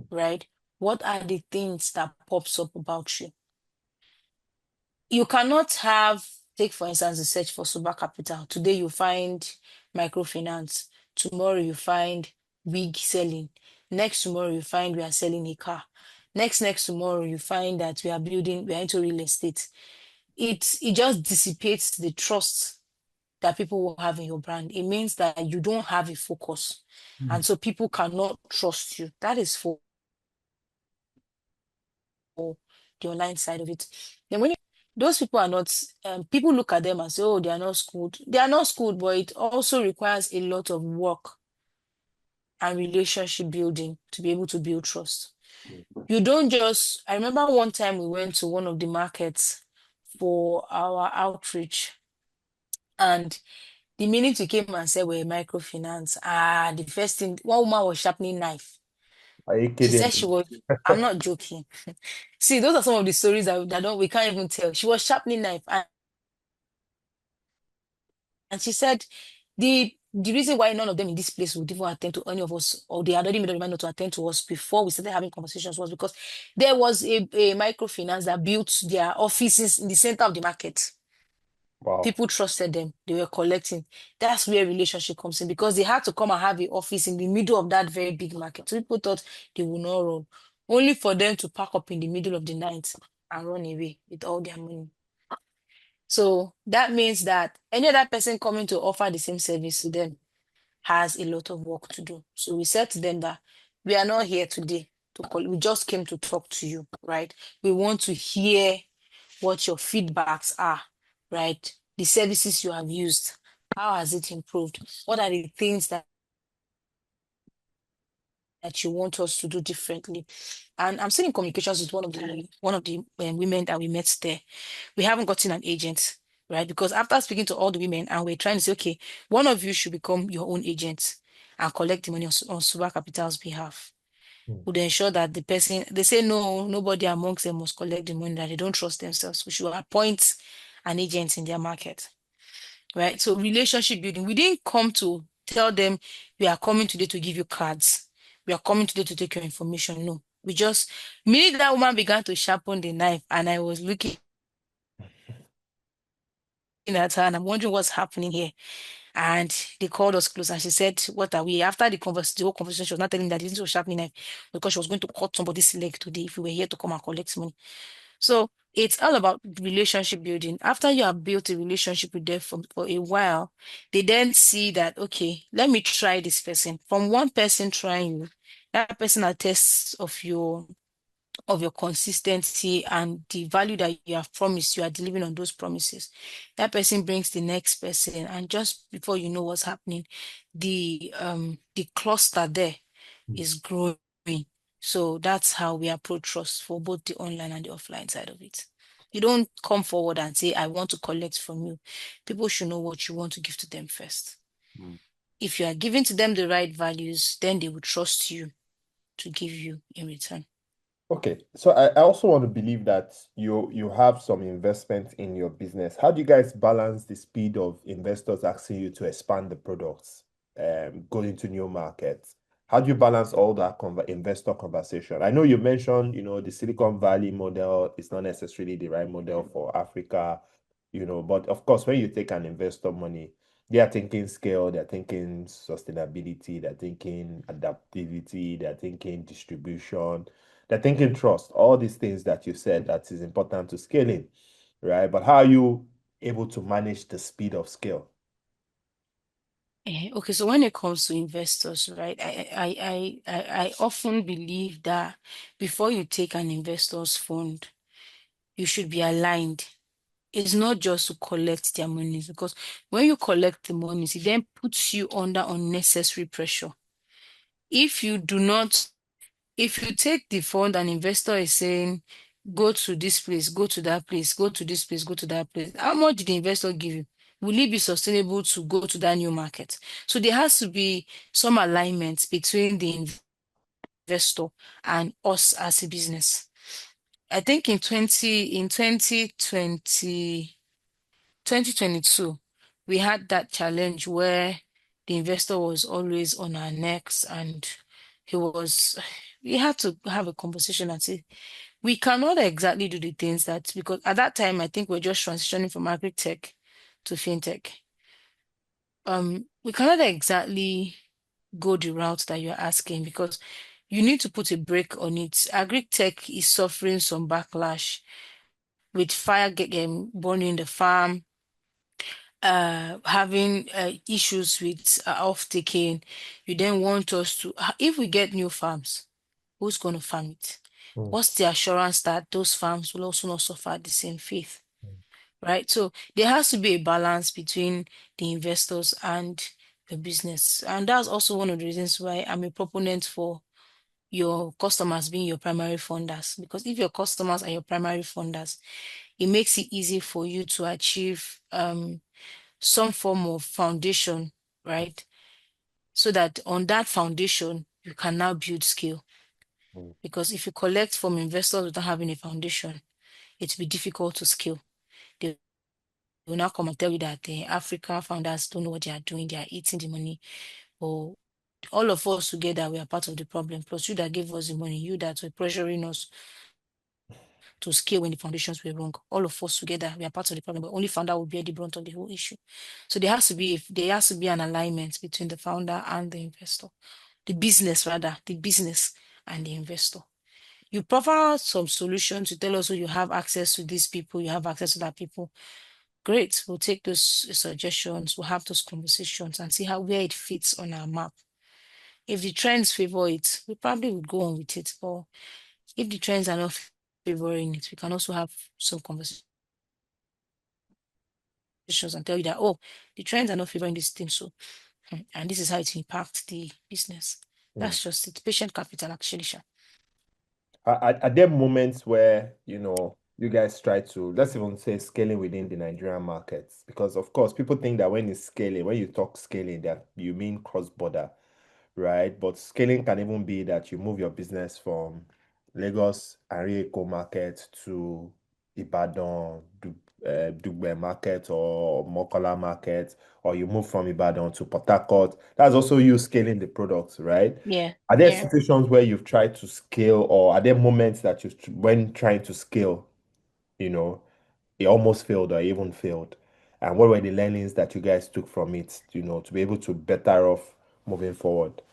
right? What are the things that pops up about you? You cannot take for instance, the search for SUBA Capital. Today you find microfinance. Tomorrow you find wig selling. Next tomorrow you find we are selling a car. next tomorrow you find that we are into real estate. It just dissipates the trust that people will have in your brand. It means that you don't have a focus. Mm. And so people cannot trust you. That is for the online side of it. Then when those people are not, people look at them and say, oh, they are not schooled. They are not schooled, but it also requires a lot of work and relationship building to be able to build trust. You don't just, I remember one time we went to one of the markets for our outreach, and the minute we came and said we're microfinance, the first thing, one woman was sharpening knife. Are you She kidding said she me? was, I'm not joking. See, those are some of the stories that don't we can't even tell. She was sharpening knife, and she said the reason why none of them in this place would even attend to any of us, or they had already made a reminder to attend to us before we started having conversations, was because there was a microfinance that built their offices in the center of the market. Wow. People trusted them. They were collecting. That's where relationship comes in, because they had to come and have an office in the middle of that very big market. So people thought they would not run, only for them to pack up in the middle of the night and run away with all their money. So that means that any other person coming to offer the same service to them has a lot of work to do. So we said to them that we are not here today to call, we just came to talk to you, right? We want to hear what your feedbacks are, right? The services you have used, how has it improved? What are the things that you want us to do differently? And I'm still in communications with one of the women that we met there. We haven't gotten an agent, right? Because after speaking to all the women, and we're trying to say, okay, one of you should become your own agent and collect the money on SUBA Capital's behalf. Mm. Would ensure that the person, they say no, nobody amongst them must collect the money, that they don't trust themselves. We should appoint an agent in their market, right? So relationship building, we didn't come to tell them we are coming today to give you cards. We are coming today to take your information. No, we just, minute that woman began to sharpen the knife, and I was looking at her and I'm wondering what's happening here. And they called us close, and she said, what are we? After the whole conversation, she was not telling that this was sharpening knife because she was going to cut somebody's leg today if we were here to come and collect money. So it's all about relationship building. After you have built a relationship with them for a while, they then see that, okay, let me try this person. From one person trying you, that person attests of your consistency and the value that you have promised, you are delivering on those promises. That person brings the next person, and just before you know what's happening, the cluster there Mm. is growing. So that's how we approach trust for both the online and the offline side of it. You don't come forward and say, I want to collect from you. People should know what you want to give to them first. Mm. If you are giving to them the right values, then they will trust you to give you in return. Okay, so I also want to believe that you have some investment in your business. How do you guys balance the speed of investors asking you to expand the products, go into new markets? How do you balance all that investor conversation? I know you mentioned, the Silicon Valley model is not necessarily the right model for Africa, but of course, when you take an investor money, they are thinking scale, they're thinking sustainability, they're thinking adaptivity, they're thinking distribution. They're thinking trust, all these things that you said that is important to scaling, right? But how are you able to manage the speed of scale? Okay, so when it comes to investors, right, I often believe that before you take an investor's fund, you should be aligned. It's not just to collect their money, because when you collect the money, it then puts you under unnecessary pressure. If you do not If you take the fund, an investor is saying, go to this place, go to that place, go to this place, go to that place, how much did the investor give you? Will it be sustainable to go to that new market? So there has to be some alignment between the investor and us as a business. I think in 2022, we had that challenge where the investor was always on our necks, and he was we had to have a conversation and say we cannot exactly do the things that, because at that time I think we're just transitioning from agri tech to fintech. We cannot exactly go the route that you're asking, because you need to put a brake on it. Agri-tech is suffering some backlash with fire burning the farm, having issues with off-taking. You then want us to, if we get new farms, who's going to farm it? Mm, What's the assurance that those farms will also not suffer the same fate? mm, Right? So there has to be a balance between the investors and the business. And that's also one of the reasons why I'm a proponent for your customers being your primary funders. Because if your customers are your primary funders, it makes it easy for you to achieve some form of foundation, right? So that on that foundation, you can now build skill. mm, Because if you collect from investors without having a foundation, it will be difficult to scale. They will now come and tell you that the African founders don't know what they are doing, they are eating the money. Or all of us together, we are part of the problem. Plus, you that gave us the money, you that were pressuring us to scale when the foundations were wrong. All of us together, we are part of the problem. But only founder will bear the brunt of the whole issue. So there has to be an alignment between the founder and the investor, the business rather, the business and the investor. You provide some solutions. You tell us, oh, you have access to these people, you have access to that people. Great. We'll take those suggestions, we'll have those conversations and see how where it fits on our map. If the trends favor it, we probably would go on with it. But if the trends are not favoring it, we can also have some conversations and tell you that, oh, the trends are not favoring this thing. So, and this is how it impacts the business. mm. That's just it. Patient capital, actually. Sha. Are there moments where, you guys try to, let's even say scaling within the Nigerian markets? Because of course, people think that when it's scaling, when you talk scaling, that you mean cross-border, right? But scaling can even be that you move your business from Lagos Arieko market to Ibadan, Dugbe market or Mokola market, or you move from Ibadan to Port Harcourt. That's also you scaling the products, right? Yeah, Are there yeah. situations where you've tried to scale, or are there moments that when trying to scale, you know, it almost failed or even failed? And what were the learnings that you guys took from it, to be able to better off moving forward?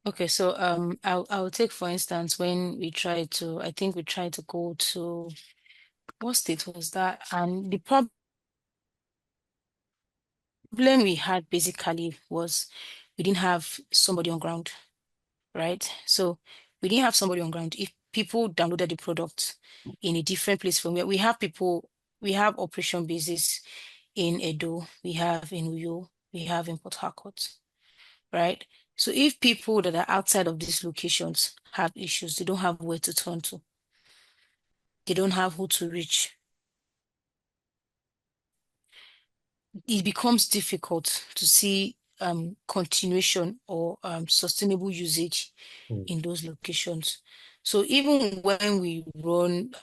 Okay, so I'll take for instance when I think we tried to go to what state was that? And the problem we had basically was we didn't have somebody on ground, right? So we didn't have somebody on ground. If people downloaded the product in a different place from where we have people, we have operation bases in Edo, we have in Uyo, we have in Port Harcourt, right? So if people that are outside of these locations have issues, they don't have where to turn to, they don't have who to reach, it becomes difficult to see continuation or sustainable usage Mm. in those locations. So even when we run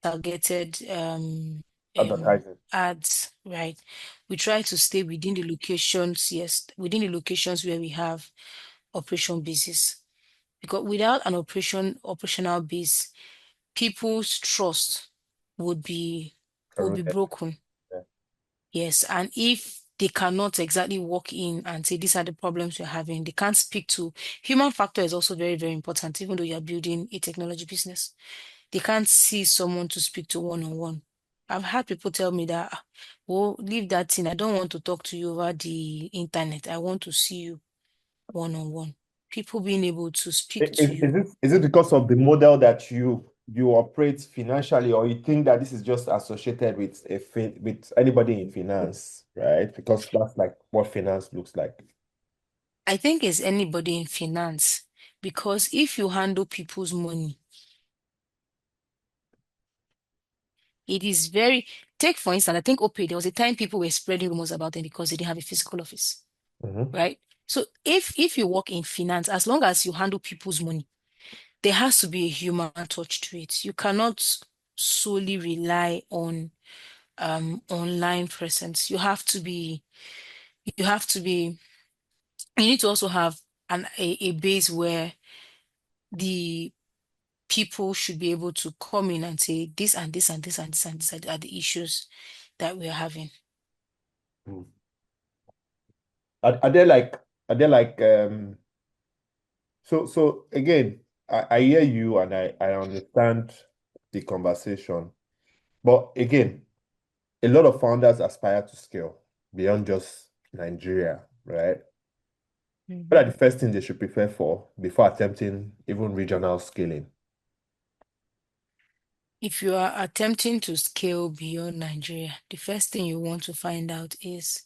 targeted Advertising. ads, right, we try to stay within the locations, yes, within the locations where we have operation bases. Because without an operational base, people's trust would be Eroded. broken. Yeah. Yes, and if they cannot exactly walk in and say these are the problems we're having, they can't speak to human factor is also very, very important, even though you're building a technology business. They can't see someone to speak to one-on-one. I've had people tell me that, "Ah, oh, leave that thing. I don't want to talk to you over the internet. I want to see you one-on-one." People being able to speak to Is you. it because of the model that you operate financially, or you think that this is just associated with with anybody in finance, right? Because that's like what finance looks like. I think it's anybody in finance because if you handle people's money, it is very, take for instance, I think OPay, there was a time people were spreading rumors about them because they didn't have a physical office, Mm-hmm. right? So if you work in finance, as long as you handle people's money, there has to be a human touch to it. You cannot solely rely on online presence. You have to be, you need to also have a base where the people should be able to come in and say this and this and this and this and this are the issues that we're having. Are there like So again, I hear you and I understand the conversation. But again, a lot of founders aspire to scale beyond just Nigeria, right? What Mhm. are the first things they should prepare for before attempting even regional scaling? If you are attempting to scale beyond Nigeria, the first thing you want to find out is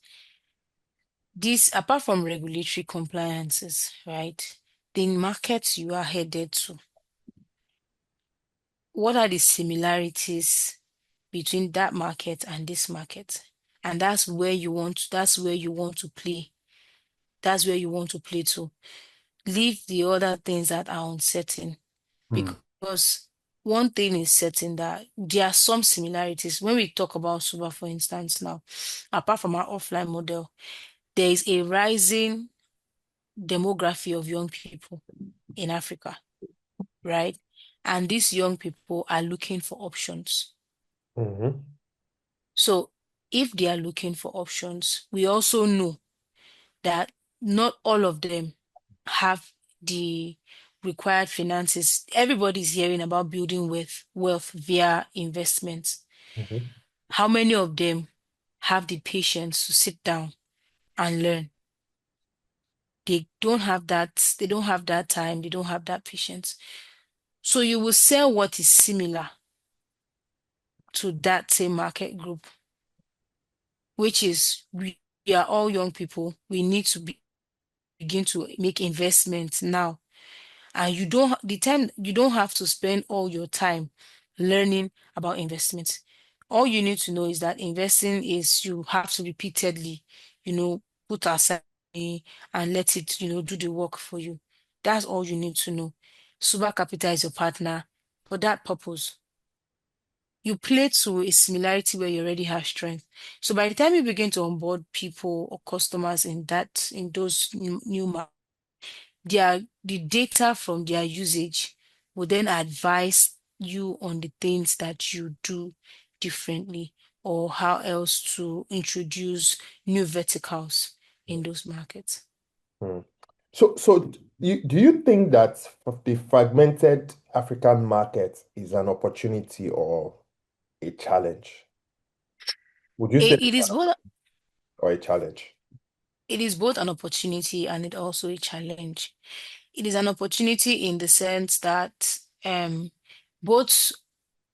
this, apart from regulatory compliances, right? The markets you are headed to, what are the similarities between that market and this market? And that's where you want to play. That's where you want to play to. Leave the other things that are uncertain. Hmm. Because one thing is certain that there are some similarities. When we talk about SUBA, for instance, now, apart from our offline model, there is a rising demography of young people in Africa, right? And these young people are looking for options. Mhm. So if they are looking for options, we also know that not all of them have the required finances. Everybody's hearing about building wealth via investments. Mhm. How many of them have the patience to sit down and learn? They don't have that time, they don't have that patience. So you will sell what is similar to that same market group, which is we are all young people. We need to begin to make investments now. And the time you don't have to spend all your time learning about investments. All you need to know is that investing is you have to repeatedly, put aside money and let it, do the work for you. That's all you need to know. Suba Capital is your partner for that purpose. You play to a similarity where you already have strength. So by the time you begin to onboard people or customers in those new markets, the data from their usage will then advise you on the things that you do differently or how else to introduce new verticals in those markets. Hmm. So do you think that the fragmented African market is an opportunity or a challenge? Would you say It is both or a challenge? an opportunity and it also a challenge. It is an opportunity in the sense that both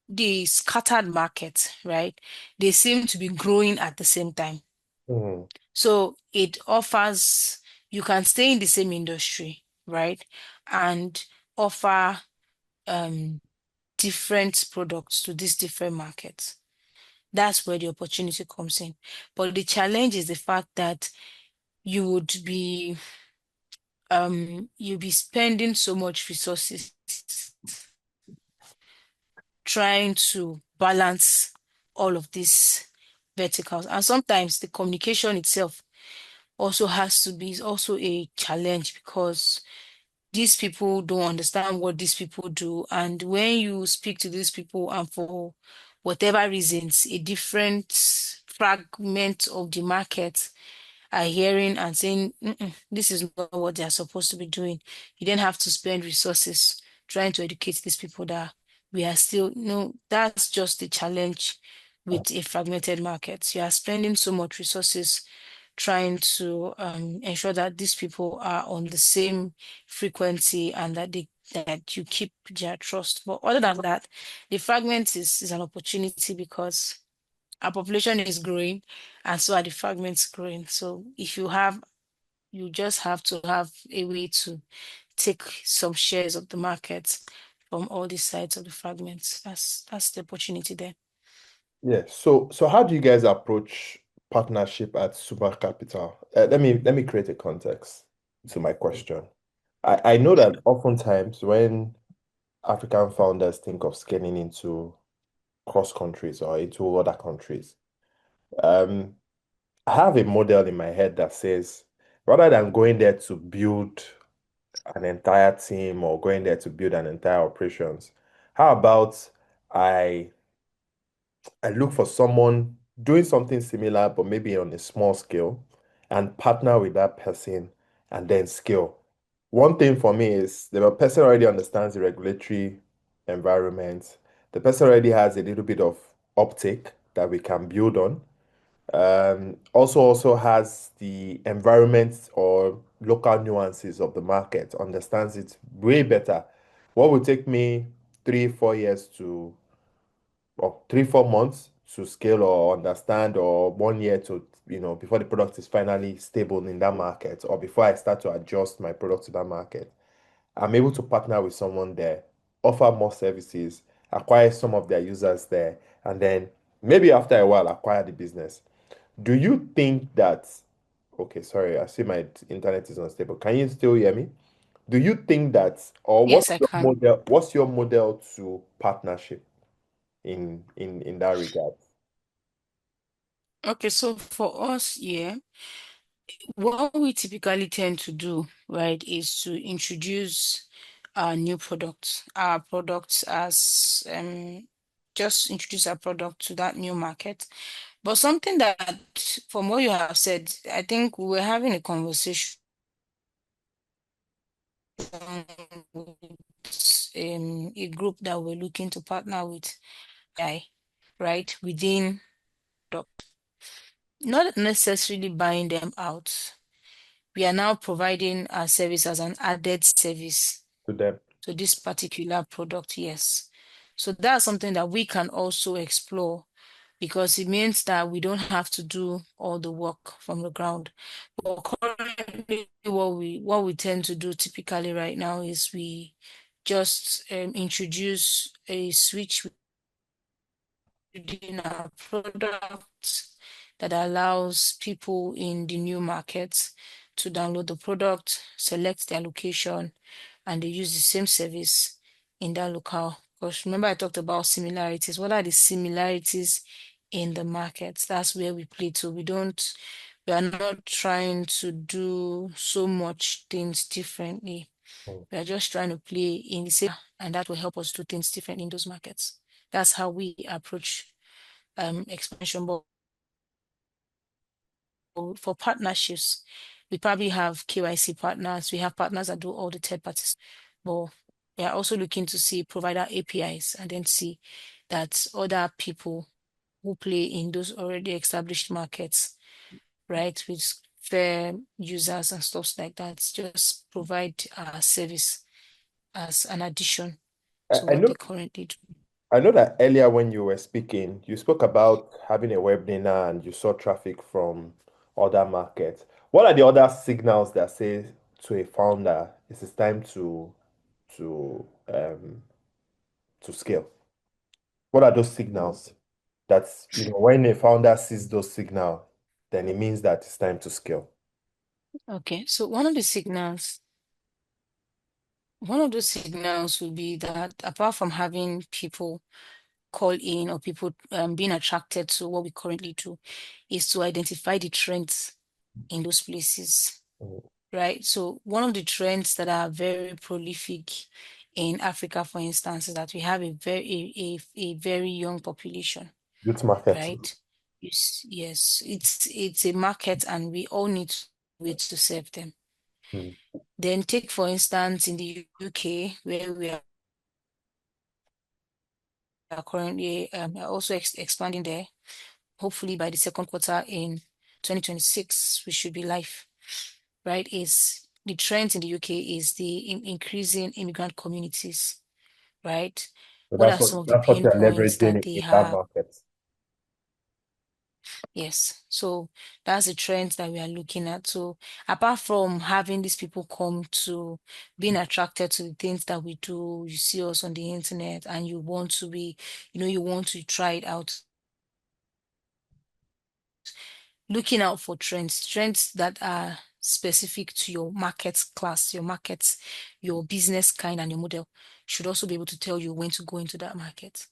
the scattered markets, right? They seem to be growing at the same time. Hmm. So it offers, you can stay in the same industry, right? And offer um, different products to these different markets. That's where the opportunity comes in. But the challenge is the fact that you would be you'll be spending so much resources trying to balance all of these verticals. And sometimes the communication itself also has to be is also a challenge because these people don't understand what these people do. And when you speak to these people and for whatever reasons, a different fragment of the market are hearing and saying, "Mm-mm, this is not what they are supposed to be doing." You then have to spend resources trying to educate these people that we are still, no, that's just the challenge with a fragmented market. You are spending so much resources trying to ensure that these people are on the same frequency and that you keep their trust. But other than that, the fragment is an opportunity because our population is growing and so are the fragments growing. So you just have to have a way to take some shares of the market from all these sides of the fragments. That's the opportunity there. Yeah. So how do you guys approach partnership at Super Capital? Let me create a context to my question. I know that oftentimes when African founders think of scaling into cross countries or into other countries, um, I have a model in my head that says rather than going there to build an entire team or going there to build an entire operations, how about I I look for someone doing something similar, but maybe on a small scale, and partner with that person and then scale. one thing for me is the person already understands the regulatory environment. The person already has a little bit of uptake that we can build on. Also has the environment or local nuances of the market, understands it way better. What would take me 3, 4 years to, or 3, 4 months to scale or understand, or 1 year to, before the product is finally stable in that market, or before I start to adjust my product to that market. I'm able to partner with someone there, offer more services, acquire some of their users there, and then maybe after a while acquire the business. Do you think that, okay, sorry, I see my internet is unstable. Can you still hear me? Do you think that, or Yes, I can. what's your model to partnership in that regard? Okay, so for us, yeah, what we typically tend to do, right, is to introduce new products, our products as just introduce our product to that new market. But something that, from what you have said, I think we were having a conversation with a group that we're looking to partner with, AI, right, within not necessarily buying them out. We are now providing our service as an added service To them? to this particular product. Yes. So that's something that we can also explore because it means that we don't have to do all the work from the ground. But currently, what we tend to do typically right now is we just introduce a switch within our product that allows people in the new markets to download the product, select their location, and they use the same service in that locale. Because remember, I talked about similarities. What are the similarities in the markets? That's where we play to. We are not trying to do so much things differently. Mm. We are just trying to play in the same, and that will help us do things different in those markets. That's how we approach expansion. But for partnerships, we probably have KYC partners. We have partners that do all the third parties. But we are also looking to see provider APIs and then see that other people who play in those already established markets, right, with fair users and stuff like that, just provide a service as an addition I, to I what know they currently do. I know that earlier when you were speaking, you spoke about having a webinar and you saw traffic from other markets. What are the other signals that say to a founder it is time to to scale? What are those signals? That's, when a founder sees those signals, then it means that it's time to scale. Okay, so one of those signals would be that apart from having people call in or people being attracted to what we currently do, is to identify the trends in those places, Mm. right? So one of the trends that are very prolific in Africa, for instance, is that we have a very young population, Youth market. right? Yes, it's a market, and we all need ways to serve them. Mm. Then take, for instance, in the UK, where we are currently also expanding there. Hopefully by the second quarter in 2026, we should be live, right? Is the trend in the UK is the increasing immigrant communities, right? So What that's are what some of the that's what pain you're points that leveraging they in that have? market. Yes. So that's the trends that we are looking at. So apart from having these people come to being attracted to the things that we do, you see us on the internet and you want to be, you want to try it out. Looking out for trends that are specific to your market class, your markets, your business kind and your model should also be able to tell you when to go into that market.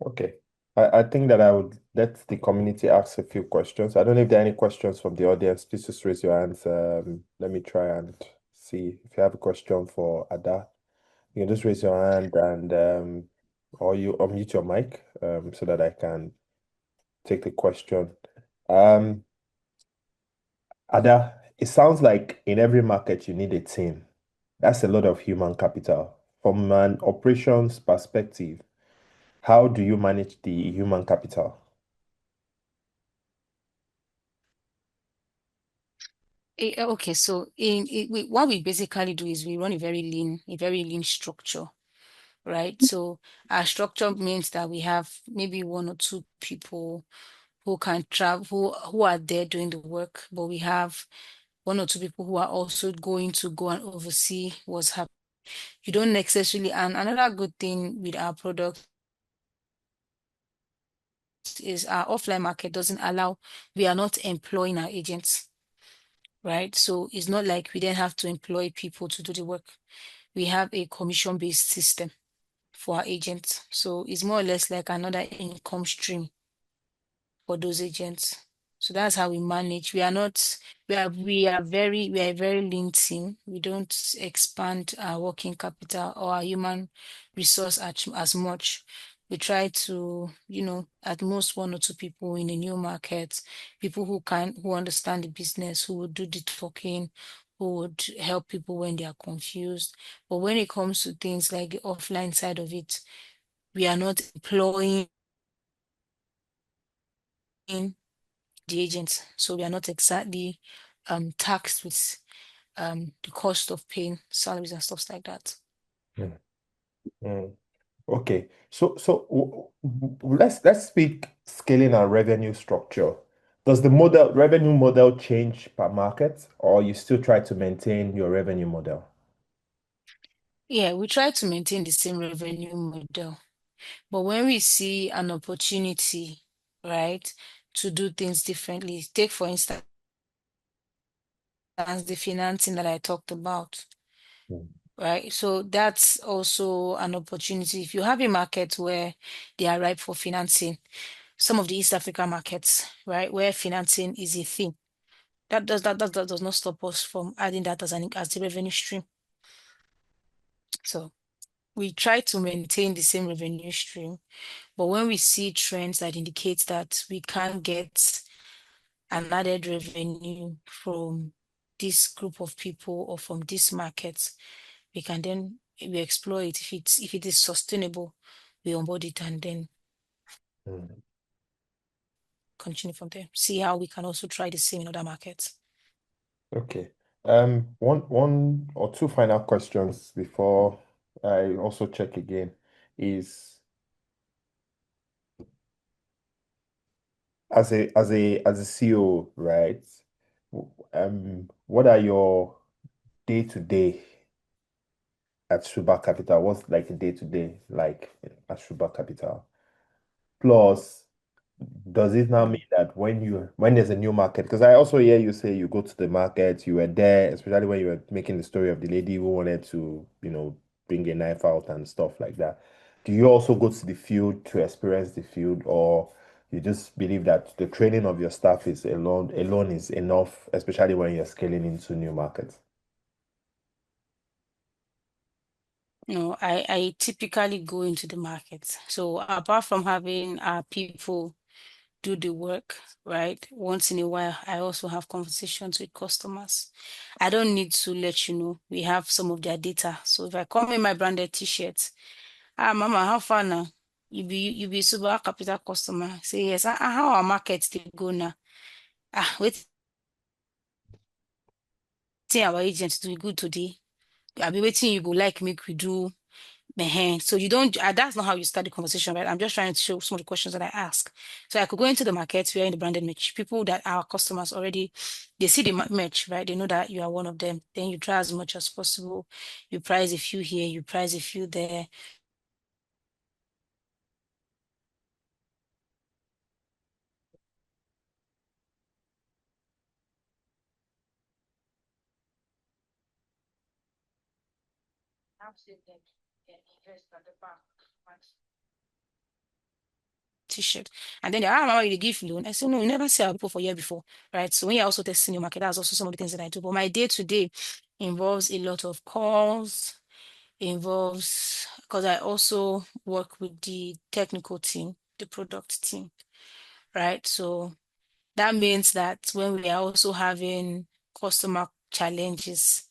Okay. I think that I would let the community ask a few questions. I don't know if there are any questions from the audience. Please just raise your hands. Let me try and see if you have a question for Ada. You can just raise your hand and or you unmute your mic so that I can take the question. Um, Ada, it sounds like in every market you need a team. That's a lot of human capital. From an operations perspective, how do you manage the human capital? Okay, so what we basically do is we run a very lean structure, right? So our structure means that we have maybe one or two people who can travel, who are there doing the work, but we have one or two people who are also going to go and oversee what's happening. You don't necessarily, and another good thing with our product is our offline market doesn't allow, we are not employing our agents, right? So it's not like we then have to employ people to do the work. We have a commission-based system for our agents. So it's more or less like another income stream for those agents. So that's how we manage. We are not, we are a very lean team. We don't expand our working capital or our human resource as much. We try to, at most one or two people in a new market, people who understand the business, who would do the talking, who would help people when they are confused. But when it comes to things like the offline side of it, we are not employing the agents. So we are not exactly taxed with the cost of paying salaries and stuff like that. Mm, mm. Okay, let's speak scaling and revenue structure. Does the revenue model change per market, or you still try to maintain your revenue model? Yeah, we try to maintain the same revenue model. But when we see an opportunity, right, to do things differently, take for instance the financing that I talked about. Mm, Right. So that's also an opportunity. If you have a market where they are ripe for financing, some of the East African markets, right, where financing is a thing, that does not stop us from adding that as the revenue stream. So we try to maintain the same revenue stream, but when we see trends that indicate that we can get an added revenue from this group of people or from this market, we explore it. If it is sustainable, we onboard it and then mm. continue from there. See how we can also try the same in other markets. Okay. One or two final questions before I also check again is as a CEO, right? What are your day-to-day at SUBA Capital? What's like a day-to-day like at SUBA Capital? Plus, does it now mean that when there's a new market? Because I also hear you say you go to the market, you were there, especially when you were making the story of the lady who wanted to, bring a knife out and stuff like that. Do you also go to the field to experience the field, or you just believe that the training of your staff is alone is enough, especially when you're scaling into new markets? No, I typically go into the market. So apart from having our people do the work, right? Once in a while, I also have conversations with customers. I don't need to let you know. We have some of their data. So if I come in my branded t-shirt, Mama, how far now? You be Super Capital customer. Say yes. How our markets they go now? Wait, see our agents do good today. I be waiting. You go like make we do. So you don't, that's not how you start the conversation, right? I'm just trying to show some of the questions that I ask. So I could go into the market, we are in the branded merch. People that are customers already, they see the merch, right? They know that you are one of them. Then you try as much as possible. You price a few here, you price a few there. T-shirt. And then they mama, you give loan. I say, no, you never see our people for a year before, right? So when you're also testing your market, that's also some of the things that I do. But my day to day involves a lot of calls, involves, because I also work with the technical team, the product team, right? So that means that when we are also having customer challenges,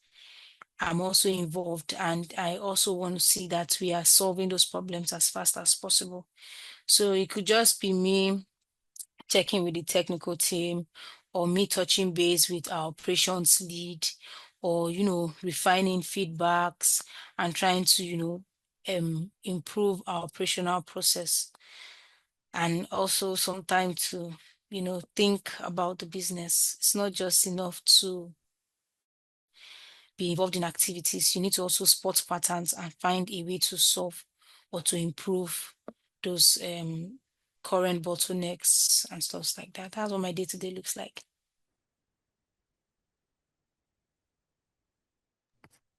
I'm also involved, and I also want to see that we are solving those problems as fast as possible. So it could just be me checking with the technical team, or me touching base with our operations lead, or refining feedbacks and trying to improve our operational process, and also sometimes to think about the business. It's not just enough to be involved in activities. You need to also spot patterns and find a way to solve or to improve those current bottlenecks and stuff like that. That's what my day-to-day looks like.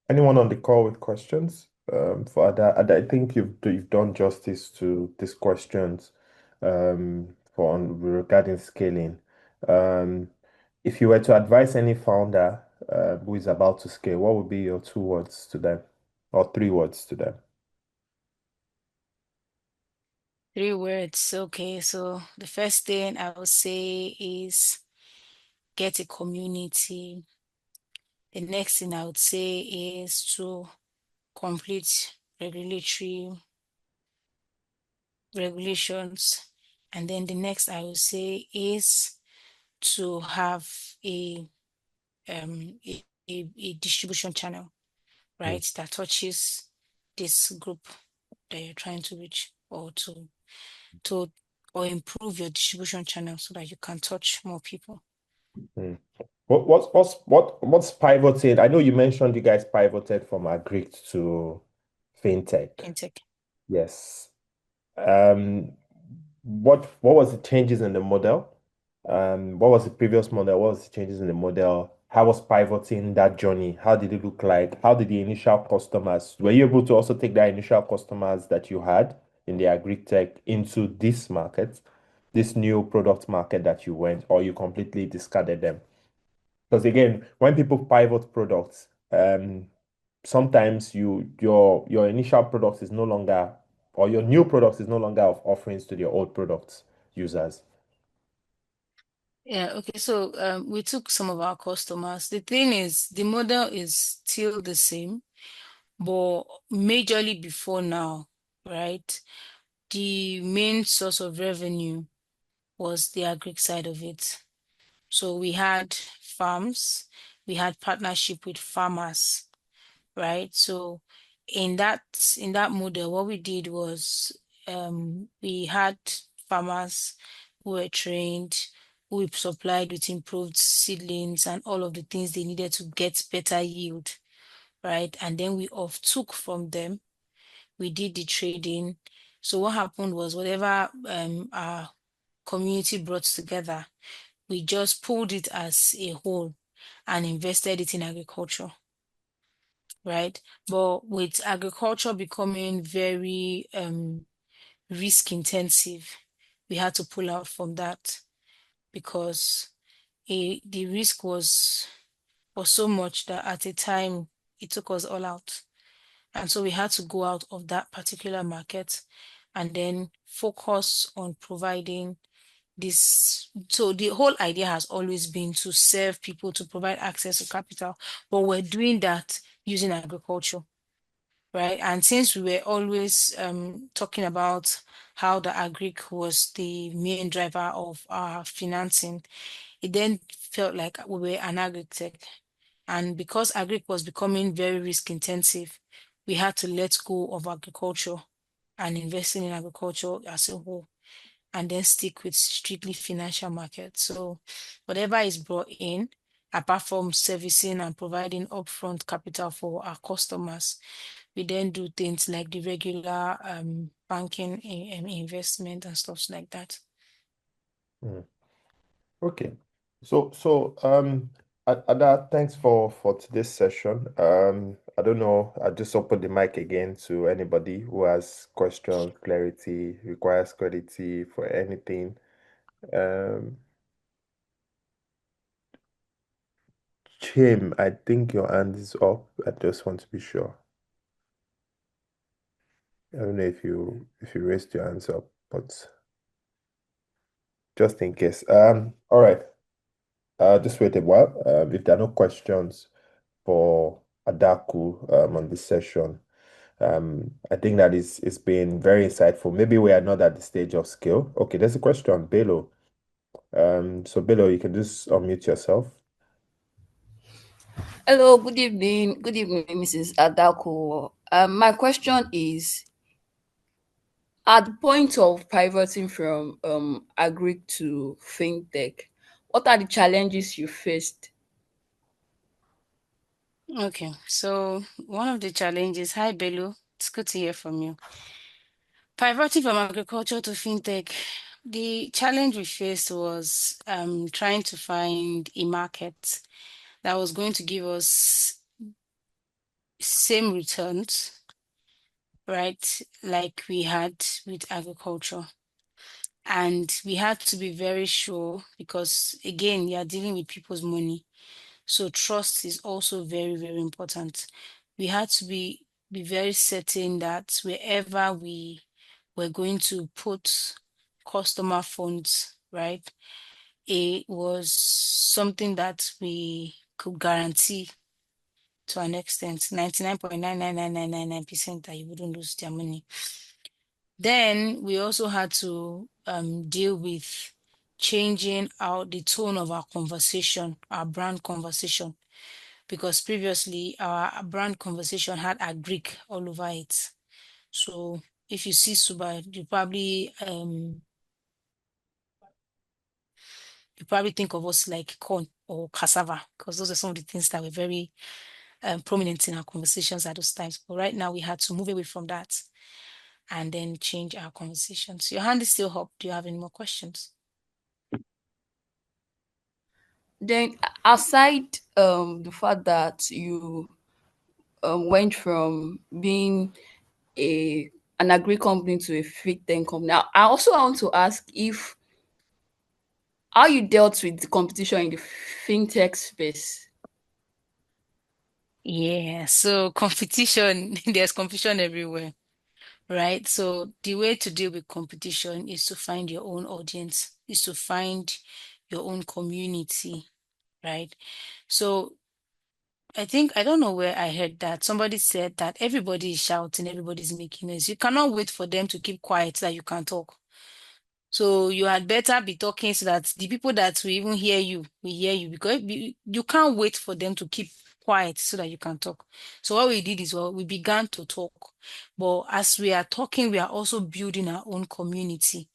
Anyone on the call with questions? For Ada, I think you've done justice to these questions for regarding scaling. Um, if you were to advise any founder who is about to scale, what would be your two words to them, or three words to them? 3 words. Okay, so the first thing I would say is get a community. The next thing I would say is to complete regulatory regulations. And then the next I would say is to have a a distribution channel, Mm, right, that touches this group that you're trying to reach, or to or improve your distribution channel so that you can touch more people. mm. What's pivoting? I know you mentioned you guys pivoted from agri to fintech. Fintech. Yes. Um, what was the changes in the model? What was the previous model? What was the changes in the model? How was pivoting that journey? How did it look like? How did the initial customers, were you able to also take that initial customers that you had in the agri-tech into this market, this new product market that you went, or you completely discarded them? Because again, when people pivot products, sometimes your initial product is no longer, or your new product is no longer of offerings to your old products users. Yeah, okay. So we took some of our customers. The thing is, the model is still the same, but majorly before now, right? The main source of revenue was the agri side of it. So we had farms, we had partnership with farmers, right? So in that model, what we did was we had farmers who were trained, who we supplied with improved seedlings and all of the things they needed to get better yield, right? And then we off took from them. We did the trading. So what happened was whatever our community brought together, we just pulled it as a whole and invested it in agriculture, right? But with agriculture becoming very risk intensive, we had to pull out from that because the risk was so much that at a time it took us all out. And so we had to go out of that particular market and then focus on providing this. So the whole idea has always been to serve people, to provide access to capital, but we're doing that using agriculture, right? And since we were always talking about how the agric was the main driver of our financing, it then felt like we were an agri-tech. And because agric was becoming very risk intensive, we had to let go of agriculture and investing in agriculture as a whole, and then stick with strictly financial markets. So whatever is brought in, apart from servicing and providing upfront capital for our customers, we then do things like the regular banking and investment and stuff like that. Mm. Okay. So Ada, thanks for today's session. I don't know, I just open the mic again to anybody who has questions, clarity, requires clarity for anything. Um, Chim, I think your hand is up. I just want to be sure. I don't know if you raised your hands up, but just in case. All right. Just wait a while. If there are no questions for Adaku on this session, I think that it's been very insightful. Maybe we are not at the stage of skill. Okay, there's a question, Bello. So Bello, you can just unmute yourself. Hello, good evening. Good evening, Mrs. Adaku. My question is, at the point of pivoting from agri to fintech, what are the challenges you faced? Okay, so one of the challenges, hi Bello, it's good to hear from you. Pivoting from agriculture to fintech, the challenge we faced was trying to find a market that was going to give us same returns, right, like we had with agriculture. And we had to be very sure because, again, you are dealing with people's money. So trust is also very, very important. We had to be very certain that wherever we were going to put customer funds, right, it was something that we could guarantee to an extent, 99.99999% that you wouldn't lose their money. Then we also had to deal with changing out the tone of our conversation, our brand conversation, because previously our brand conversation had a Greek all over it. So if you see Suba, you probably think of us like corn or cassava, because those are some of the things that were very prominent in our conversations at those times. But right now we had to move away from that and then change our conversations. Your hand is still up. Do you have any more questions? Then, aside the fact that you went from being a an agri company to a fintech company, I also want to ask if how you dealt with the competition in the fintech space. Yeah, so competition, there's competition everywhere, right? So the way to deal with competition is to find your own audience, is to find your own community, right? So I don't know where I heard that. Somebody said that everybody is shouting, everybody's making noise. You cannot wait for them to keep quiet so that you can talk. So you had better be talking so that the people that will even hear you will hear you, because you can't wait for them to keep quiet so that you can talk. So what we did is, well, we began to talk. But as we are talking, we are also building our own community,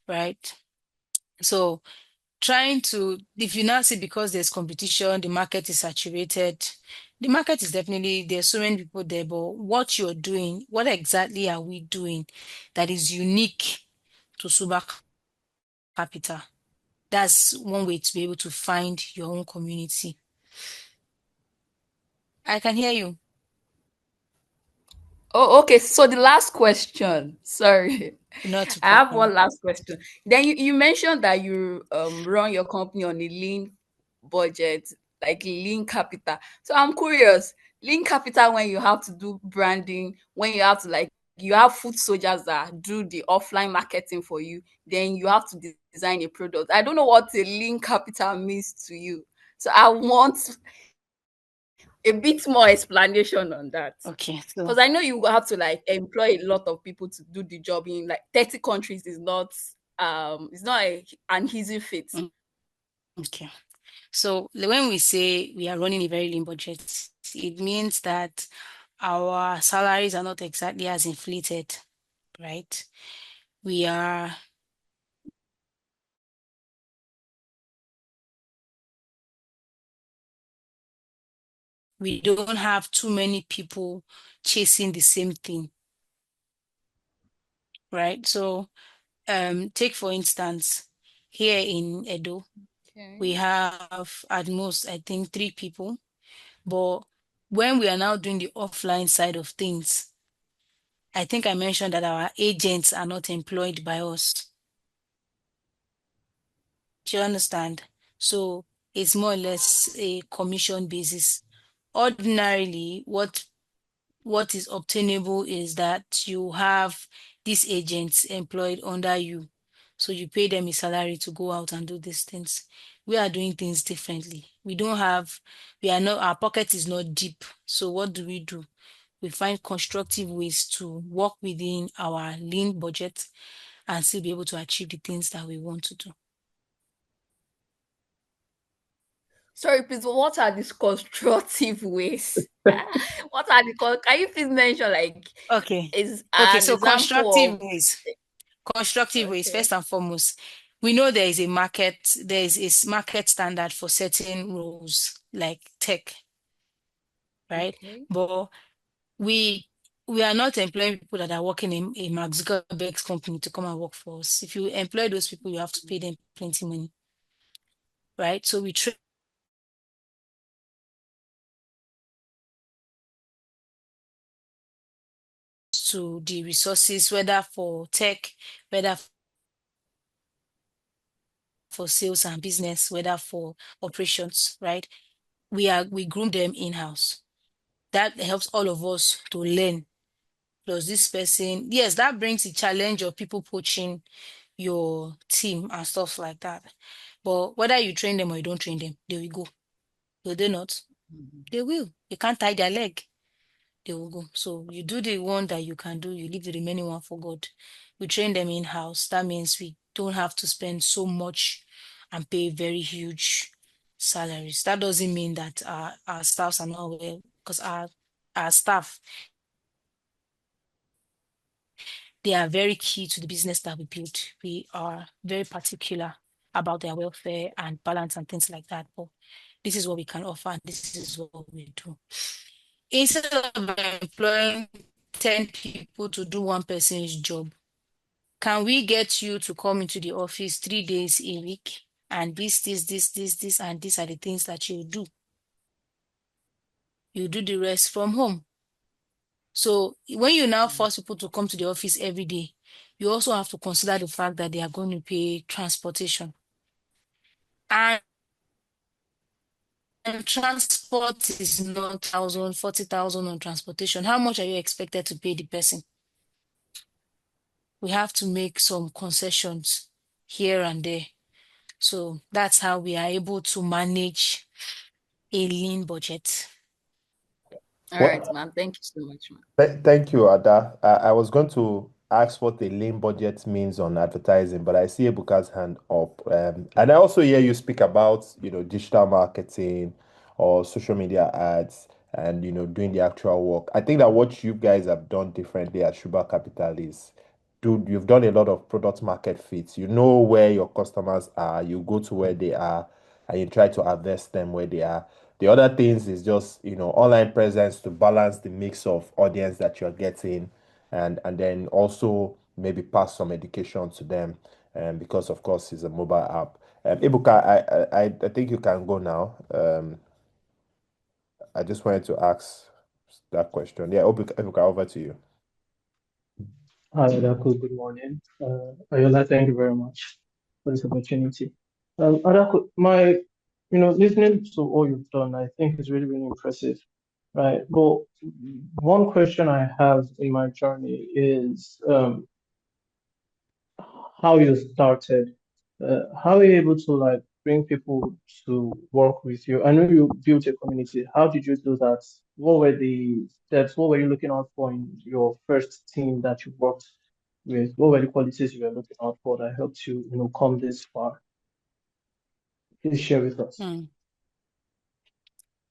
right? So trying to, if you now see, because there's competition, the market is saturated. The market is definitely, there's so many people there, but what you're doing, what exactly are we doing that is unique to Suba Capital? That's one way to be able to find your own community. I can hear you. Oh, okay. So the last question. Sorry. Not a I have problem. one last question. Then you mentioned that you run your company on a lean budget, like lean capital. So I'm curious, lean capital when you have to do branding, when you have to like you have food soldiers that do the offline marketing for you, then you have to design a product. I don't know what a lean capital means to you. So I want a bit more explanation on that. Okay, so Because I know you have to like employ a lot of people to do the job in like 30 countries is not an easy fit. mm, okay. So when we say we are running a very lean budget, it means that our salaries are not exactly as inflated, right? We are we don't have too many people chasing the same thing, right? So take for instance, here in Edo, Okay. we have at most, I think, 3 people. But when we are now doing the offline side of things, I think I mentioned that our agents are not employed by us. Do you understand? So it's more or less a commission basis. Ordinarily, what is obtainable is that you have these agents employed under you. So you pay them a salary to go out and do these things. We are doing things differently. Our pocket is not deep. So what do? We find constructive ways to work within our lean budget and still be able to achieve the things that we want to do. Sorry, please. What are these constructive ways? What are can you please mention Okay. is Okay, an so example of constructive ways, okay. first and foremost, we know there is a market standard for certain roles like tech, right? Okay. But we we are not employing people that are working in a Mark Zuckerberg's company to come and work for us. If you employ those people, you have to pay them plenty money, right? So we train to the resources, whether for tech, whether for sales and business, whether for operations, right? We groom them in-house. That helps all of us to learn. Plus this person, yes, that brings the challenge of people poaching your team and stuff like that. But whether you train them or you don't train them, they will go. Will they not? Mhm. They will. You can't tie their leg. They will go. So you do the one that you can do, you leave the remaining one for God. We train them in-house. That means we don't have to spend so much and pay very huge salaries. That doesn't mean that our staffs are not well, because our staff, they are very key to the business that we build. We are very particular about their welfare and balance and things like that. But this is what we can offer, and this is what we do. Instead of employing 10 people to do one person's job, can we get you to come into the office 3 days a week? And this, and these are the things that you do. You do the rest from home. So when you now force people to come to the office every day, you also have to consider the fact that they are going to pay transportation. And transport is not 40,000 on transportation. How much are you expected to pay the person? We have to make some concessions here and there. So that's how we are able to manage a lean budget. All right, Well, ma'am. Thank you so much, ma'am. Thank you, Ada. I was going to ask what a lean budget means on advertising, but I see Ebuka's hand up. And I also hear you speak about, digital marketing or social media ads and, doing the actual work. I think that what you guys have done differently at SUBA Capital is, dude, you've done a lot of product market fits. You know where your customers are, you go to where they are, and you try to harvest them where they are. The other things is just, online presence to balance the mix of audience that you're getting, and then also maybe pass some education to them. Because of course it's a mobile app. Ibuka, I think you can go now. I just wanted to ask that question. Yeah, Ibuka, over to you. Hi, Adaku. Good morning. Ayola, thank you very much for this opportunity. Adaku, listening to all you've done, I think is really, really impressive, right? But one question I have in my journey is how you started. How are you able to bring people to work with you? I know you built a community. How did you do that? What were the steps? What were you looking out for in your first team that you worked with? What were the qualities you were looking out for that helped you, come this far? Please share with us.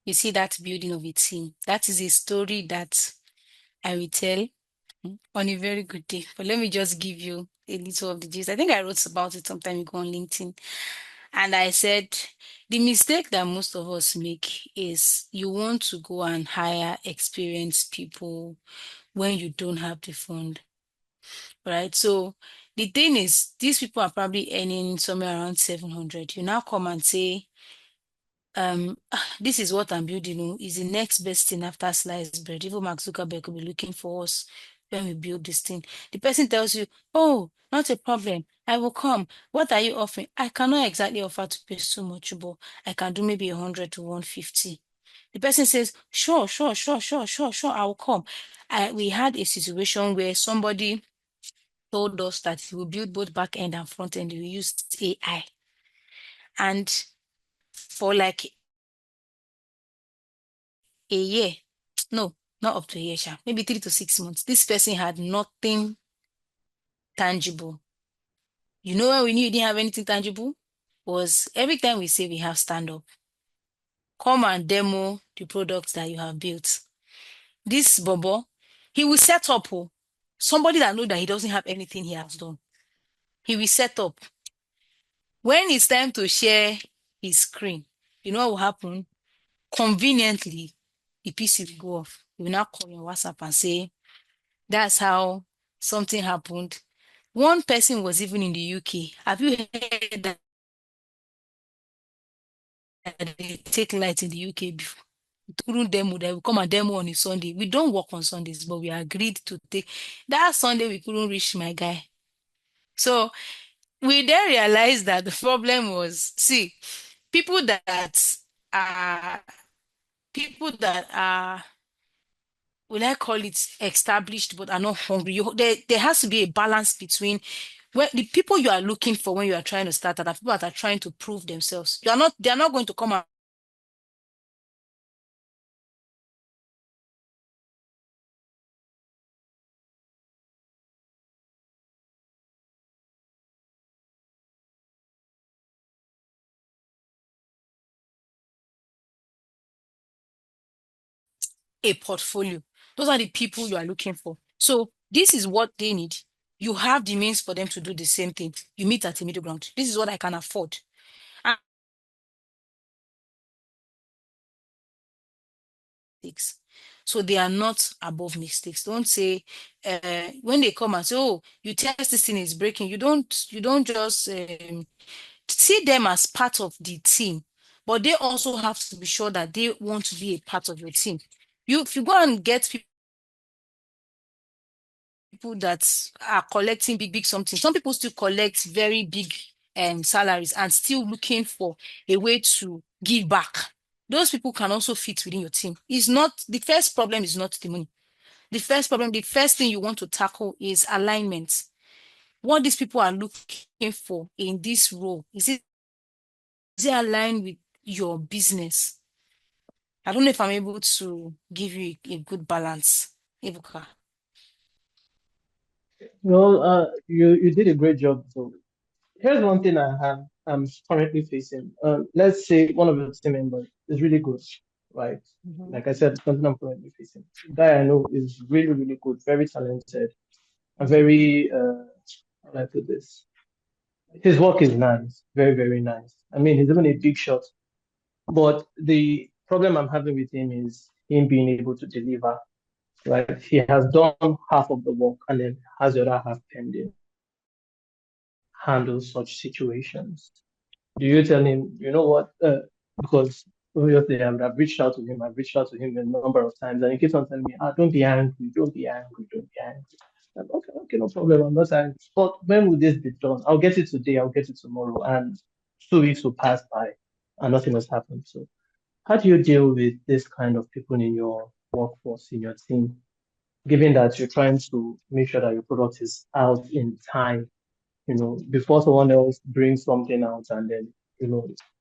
You see that building of a team. That is a story that I will tell on a very good day. But let me just give you a little of the gist. I think I wrote about it sometime ago on LinkedIn. And I said, the mistake that most of us make is you want to go and hire experienced people when you don't have the fund, right? So the thing is, these people are probably earning somewhere around 700. You now come and say, this is what I'm building, is the next best thing after sliced bread. Even Mark Zuckerberg will be looking for us when we build this thing. The person tells you, oh, not a problem, I will come. What are you offering? I cannot exactly offer to pay so much, but I can do maybe 100 to 150. The person says, sure, I will come. We had a situation where somebody told us that he will build both back end and front end. We used AI. And for like a year, no, not up to a year, maybe 3 to 6 months, this person had nothing tangible. You know when we knew you didn't have anything tangible? Was every time we say we have stand up, come and demo the products that you have built. This Bobo, he will set up somebody that know that he doesn't have anything he has done. He will set up. When it's time to share his screen, you know what will happen? Conveniently, the PC will go off. He will now call your WhatsApp and say, that's how something happened. One person was even in the UK. Have you heard that they take light in the UK before? Couldn't demo that we come and demo on a Sunday. We don't work on Sundays, but we agreed to take that Sunday. We couldn't reach my guy. So we then realized that the problem was, see, people that are will I call it established but are not hungry. There has to be a balance between when the people you are looking for when you are trying to start are people that are trying to prove themselves. They are not going to come out a portfolio. Those are the people you are looking for. So this is what they need. You have the means for them to do the same thing. You meet at a middle ground. This is what I can afford. And so they are not above mistakes. Don't say when they come and say, "Oh, you test this thing is breaking." You don't just see them as part of the team, but they also have to be sure that they want to be a part of your team. If you go and get people that are collecting big something, some people still collect very big salaries and still looking for a way to give back. Those people can also fit within your team. It's not the first problem is not the money. The first thing you want to tackle is alignment. What these people are looking for in this role, is it aligned with your business? I don't know if I'm able to give you a good balance, Ibuka. Well, you did a great job. So here's one thing I'm currently facing. Let's say one of your team members is really good, right? Like I said, something I'm currently facing. The guy I know is really good, very talented, and very how do I put this? His work is nice, very nice. I mean, he's even a big shot. But the problem I'm having with him is him being able to deliver. Right? He has done half of the work and then has the other half pending. Handle such situations. Do you tell him, you know what? Because obviously I've reached out to him. I've reached out to him a number of times, and he keeps on telling me, don't be angry, don't be angry, don't be angry. I'm, okay, no problem. I'm not angry. But when will this be done? I'll get it today. I'll get it tomorrow, and 2 weeks will pass by, and nothing has happened. So, how do you deal with this kind of people in your workforce, in your team, given that you're trying to make sure that your product is out in time, before someone else brings something out, and then,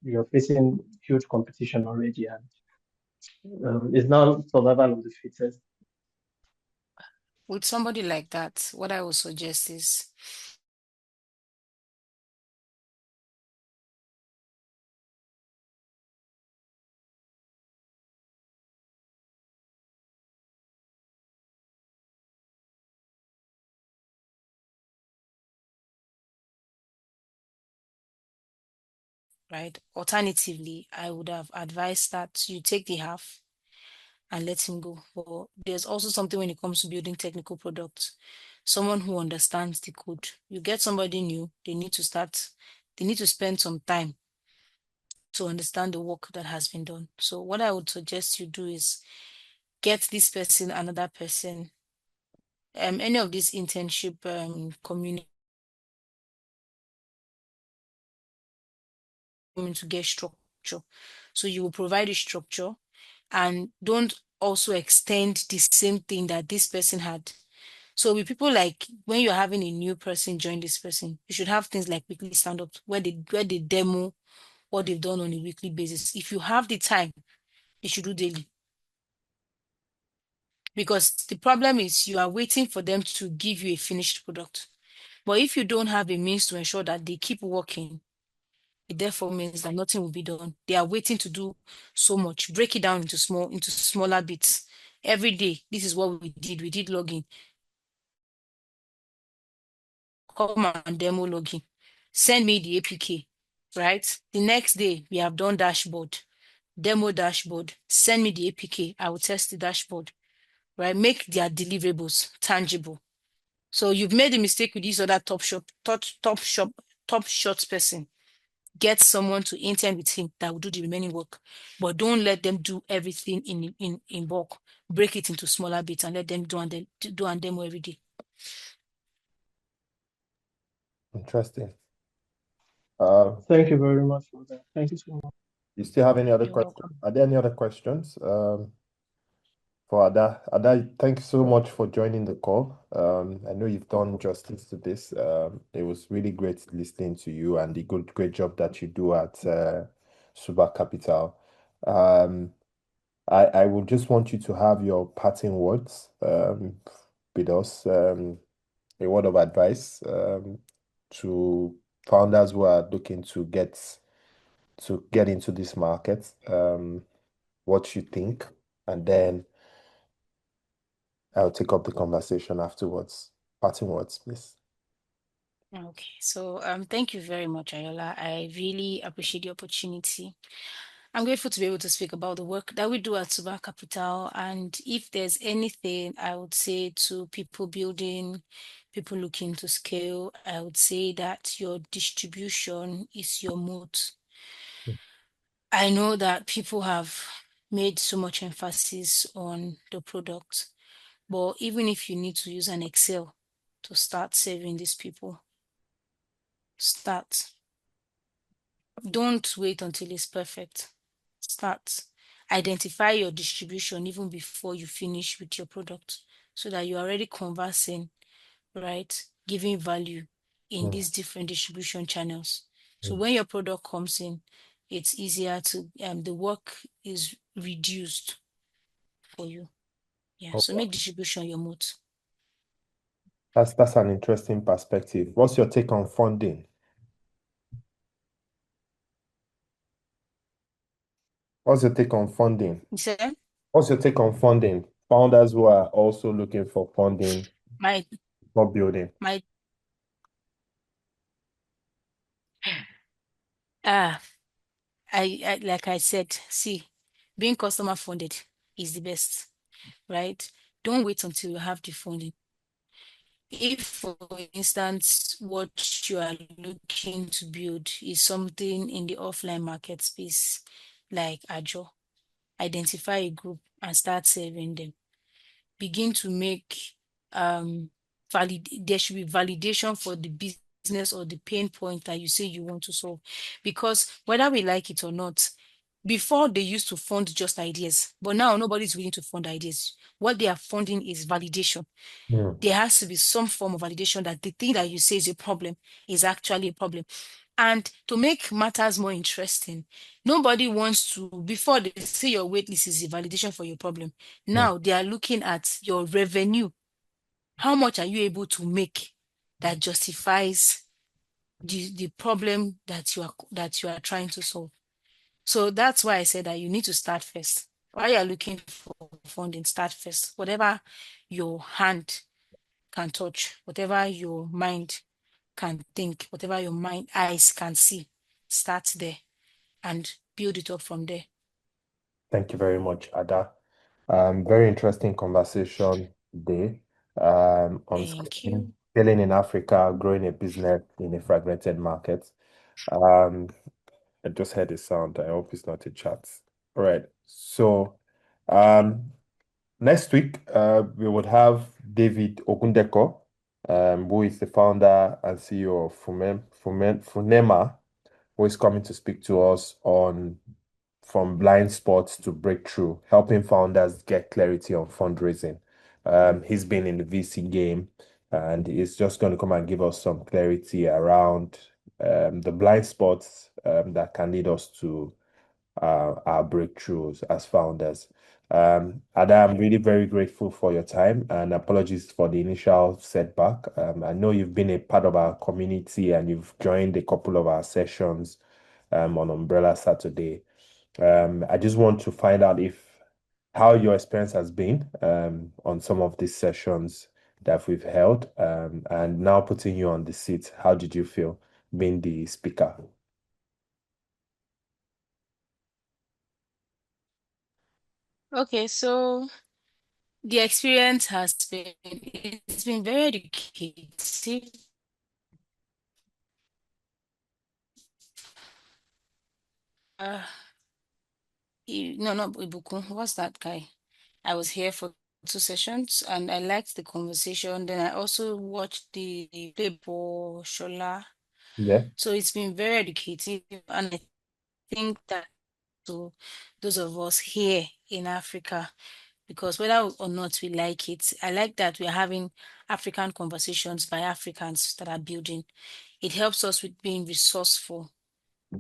you're facing huge competition already, and it's now survival of the fittest. With somebody like that, what I would suggest is right. Alternatively, I would have advised that you take the half and let him go. But there's also something when it comes to building technical products. Someone who understands the code. You get somebody new, they need to spend some time to understand the work that has been done. So what I would suggest you do is get this person, another person, any of these internship community to get structure. So you will provide a structure and don't also extend the same thing that this person had. So with people like when you're having a new person join this person, you should have things like weekly stand-up where they demo what they've done on a weekly basis. If you have the time, you should do daily. Because the problem is you are waiting for them to give you a finished product. But if you don't have a means to ensure that they keep working, it therefore means that nothing will be done. They are waiting to do so much. Break it down into smaller bits. Every day, this is what we did. We did login. Come and demo login. Send me the APK, right? The next day, we have done dashboard, demo dashboard. Send me the APK. I will test the dashboard, right? Make their deliverables tangible. So you've made a mistake with this other top shot person. Get someone to intern with him that will do the remaining work, but don't let them do everything in bulk. Break it into smaller bits and let them do and demo every day. Interesting. Thank you very much for that. Thank you so much. You still have any other You're questions? welcome. Are there any other questions? For Ada. Ada, thank you so much for joining the call. I know you've done justice to this. It was really great listening to you and the great job that you do at SUBA Capital. I would just want you to have your parting words with us, a word of advice to founders who are looking to get into this market, what you think, and then I'll take up the conversation afterwards. Parting words, please. Okay, so thank you very much, Ayola. I really appreciate the opportunity. I'm grateful to be able to speak about the work that we do at SUBA Capital. And if there's anything I would say to people building, people looking to scale, I would say that your distribution is your moat. I know that people have made so much emphasis on the product, but even if you need to use an Excel to start serving these people, start. Don't wait until it's perfect. Start. Identify your distribution even before you finish with your product so that you're already conversing, right? Giving value in these different distribution channels. So when your product comes in, it's easier to, the work is reduced for you. Yeah. So Okay. make distribution your moat. That's an interesting perspective. What's your take on funding? What's your take on funding? You said What's your take on funding? Founders who are also looking for funding my for building. my ah I like I said, see, being customer funded is the best, right? Don't wait until you have the funding. If, for instance, what you are looking to build is something in the offline market space, like Ajo, identify a group and start serving them. Begin to make there should be validation for the business or the pain point that you say you want to solve. Because whether we like it or not, before they used to fund just ideas, but now nobody's willing to fund ideas. What they are funding is validation. There has to be some form of validation that the thing that you say is a problem is actually a problem. And to make matters more interesting, nobody wants to, before they say your waitlist is a validation for your problem, now they are looking at your revenue. How much are you able to make that justifies the problem that you are trying to solve? So that's why I said that you need to start first. While you're looking for funding, start first. Whatever your hand can touch, whatever your mind can think, whatever your eyes can see, start there and build it up from there. Thank you very much, Ada. Very interesting conversation today. On Thank you. scaling in Africa, growing a business in a fragmented market. I just heard a sound. I hope it's not a chat. All right. So, next week, we would have David Ogundeko, who is the founder and CEO of Funema, who is coming to speak to us on from blind spots to breakthrough, helping founders get clarity on fundraising. He's been in the VC game, and he's just going to come and give us some clarity around the blind spots that can lead us to our breakthroughs as founders. Ada, I'm really very grateful for your time, and apologies for the initial setback. I know you've been a part of our community and you've joined a couple of our sessions on Umbrella Saturday. I just want to find out if how your experience has been on some of these sessions that we've held, and now putting you on the seat. How did you feel being the speaker? Okay, so the experience has been it's been very educative. Uh, no, not Ibuku. What's that guy? I was here for 2 sessions and I liked the conversation. Then I also watched the play for Shola. Yeah. So it's been very educative, and I think that to those of us here in Africa, because whether or not we like it, I like that we're having African conversations by Africans that are building. It helps us with being resourceful,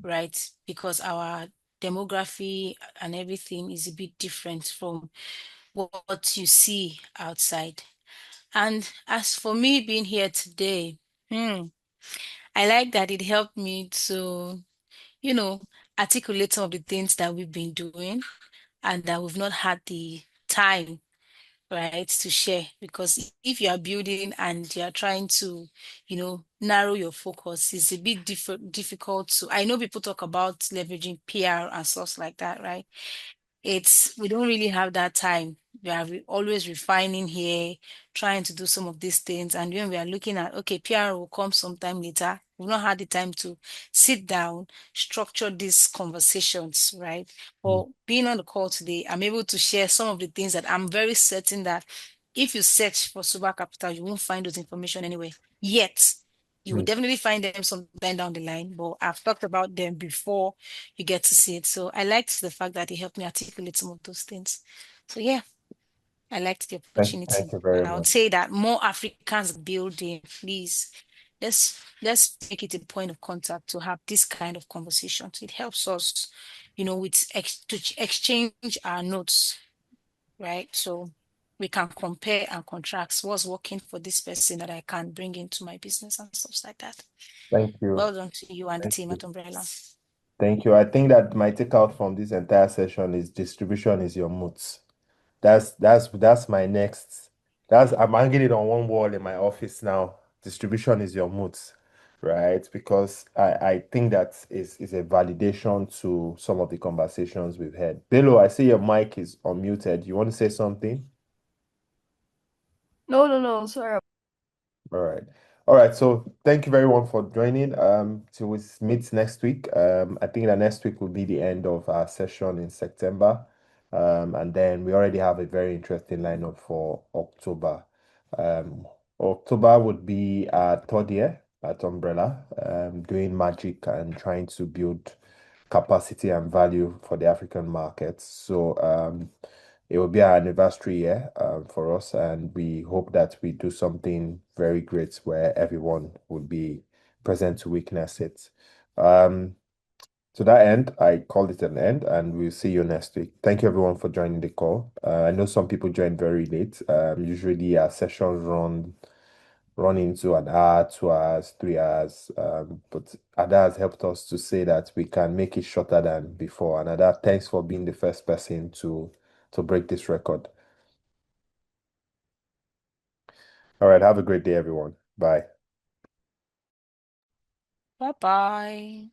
right? Because our demography and everything is a bit different from what you see outside. And as for me being here today, I like that it helped me to, you know, articulate some of the things that we've been doing and that we've not had the time, right, to share. Because if you are building and you're trying to, narrow your focus, it's a bit difficult to. I know people talk about leveraging PR and stuff like that, right? We don't really have that time. We are always refining here, trying to do some of these things. And when we are looking at, okay, PR will come sometime later, we've not had the time to sit down, structure these conversations, right? Or being on the call today, I'm able to share some of the things that I'm very certain that if you search for SUBA Capital, you won't find those information anywhere. Yet, you will Mm. definitely find them sometime down the line, but I've talked about them before you get to see it. So I liked the fact that it helped me articulate some of those things. So yeah, I liked the Thank opportunity. you very And I would much. say that more Africans building, please. Let's make it a point of contact to have this kind of conversations. It helps us, to exchange our notes, right? So we can compare and contrast what's working for this person that I can bring into my business and stuff like that. Thank you. Well done to you and the Thank team you. at Umbrella. Thank you. I think that my takeout from this entire session is distribution is your moods. That's my next. I'm hanging it on one wall in my office now. Distribution is your moods, right? Because I think that is a validation to some of the conversations we've had. Bello, I see your mic is unmuted. You want to say something? No, sorry. All right. All right. So thank you very much for joining. Till we meet next week. I think that next week will be the end of our session in September. And then we already have a very interesting lineup for October. October would be our third year at Umbrella, doing magic and trying to build capacity and value for the African markets. So it will be our anniversary year for us, and we hope that we do something very great where everyone would be present to witness it. To that end, I call it an end, and we'll see you next week. Thank you, everyone, for joining the call. I know some people joined very late. Usually, our sessions run into an hour, 2 hours, 3 hours. But Ada has helped us to say that we can make it shorter than before. And Ada, thanks for being the first person to break this record. All right, have a great day, everyone. Bye. Bye bye.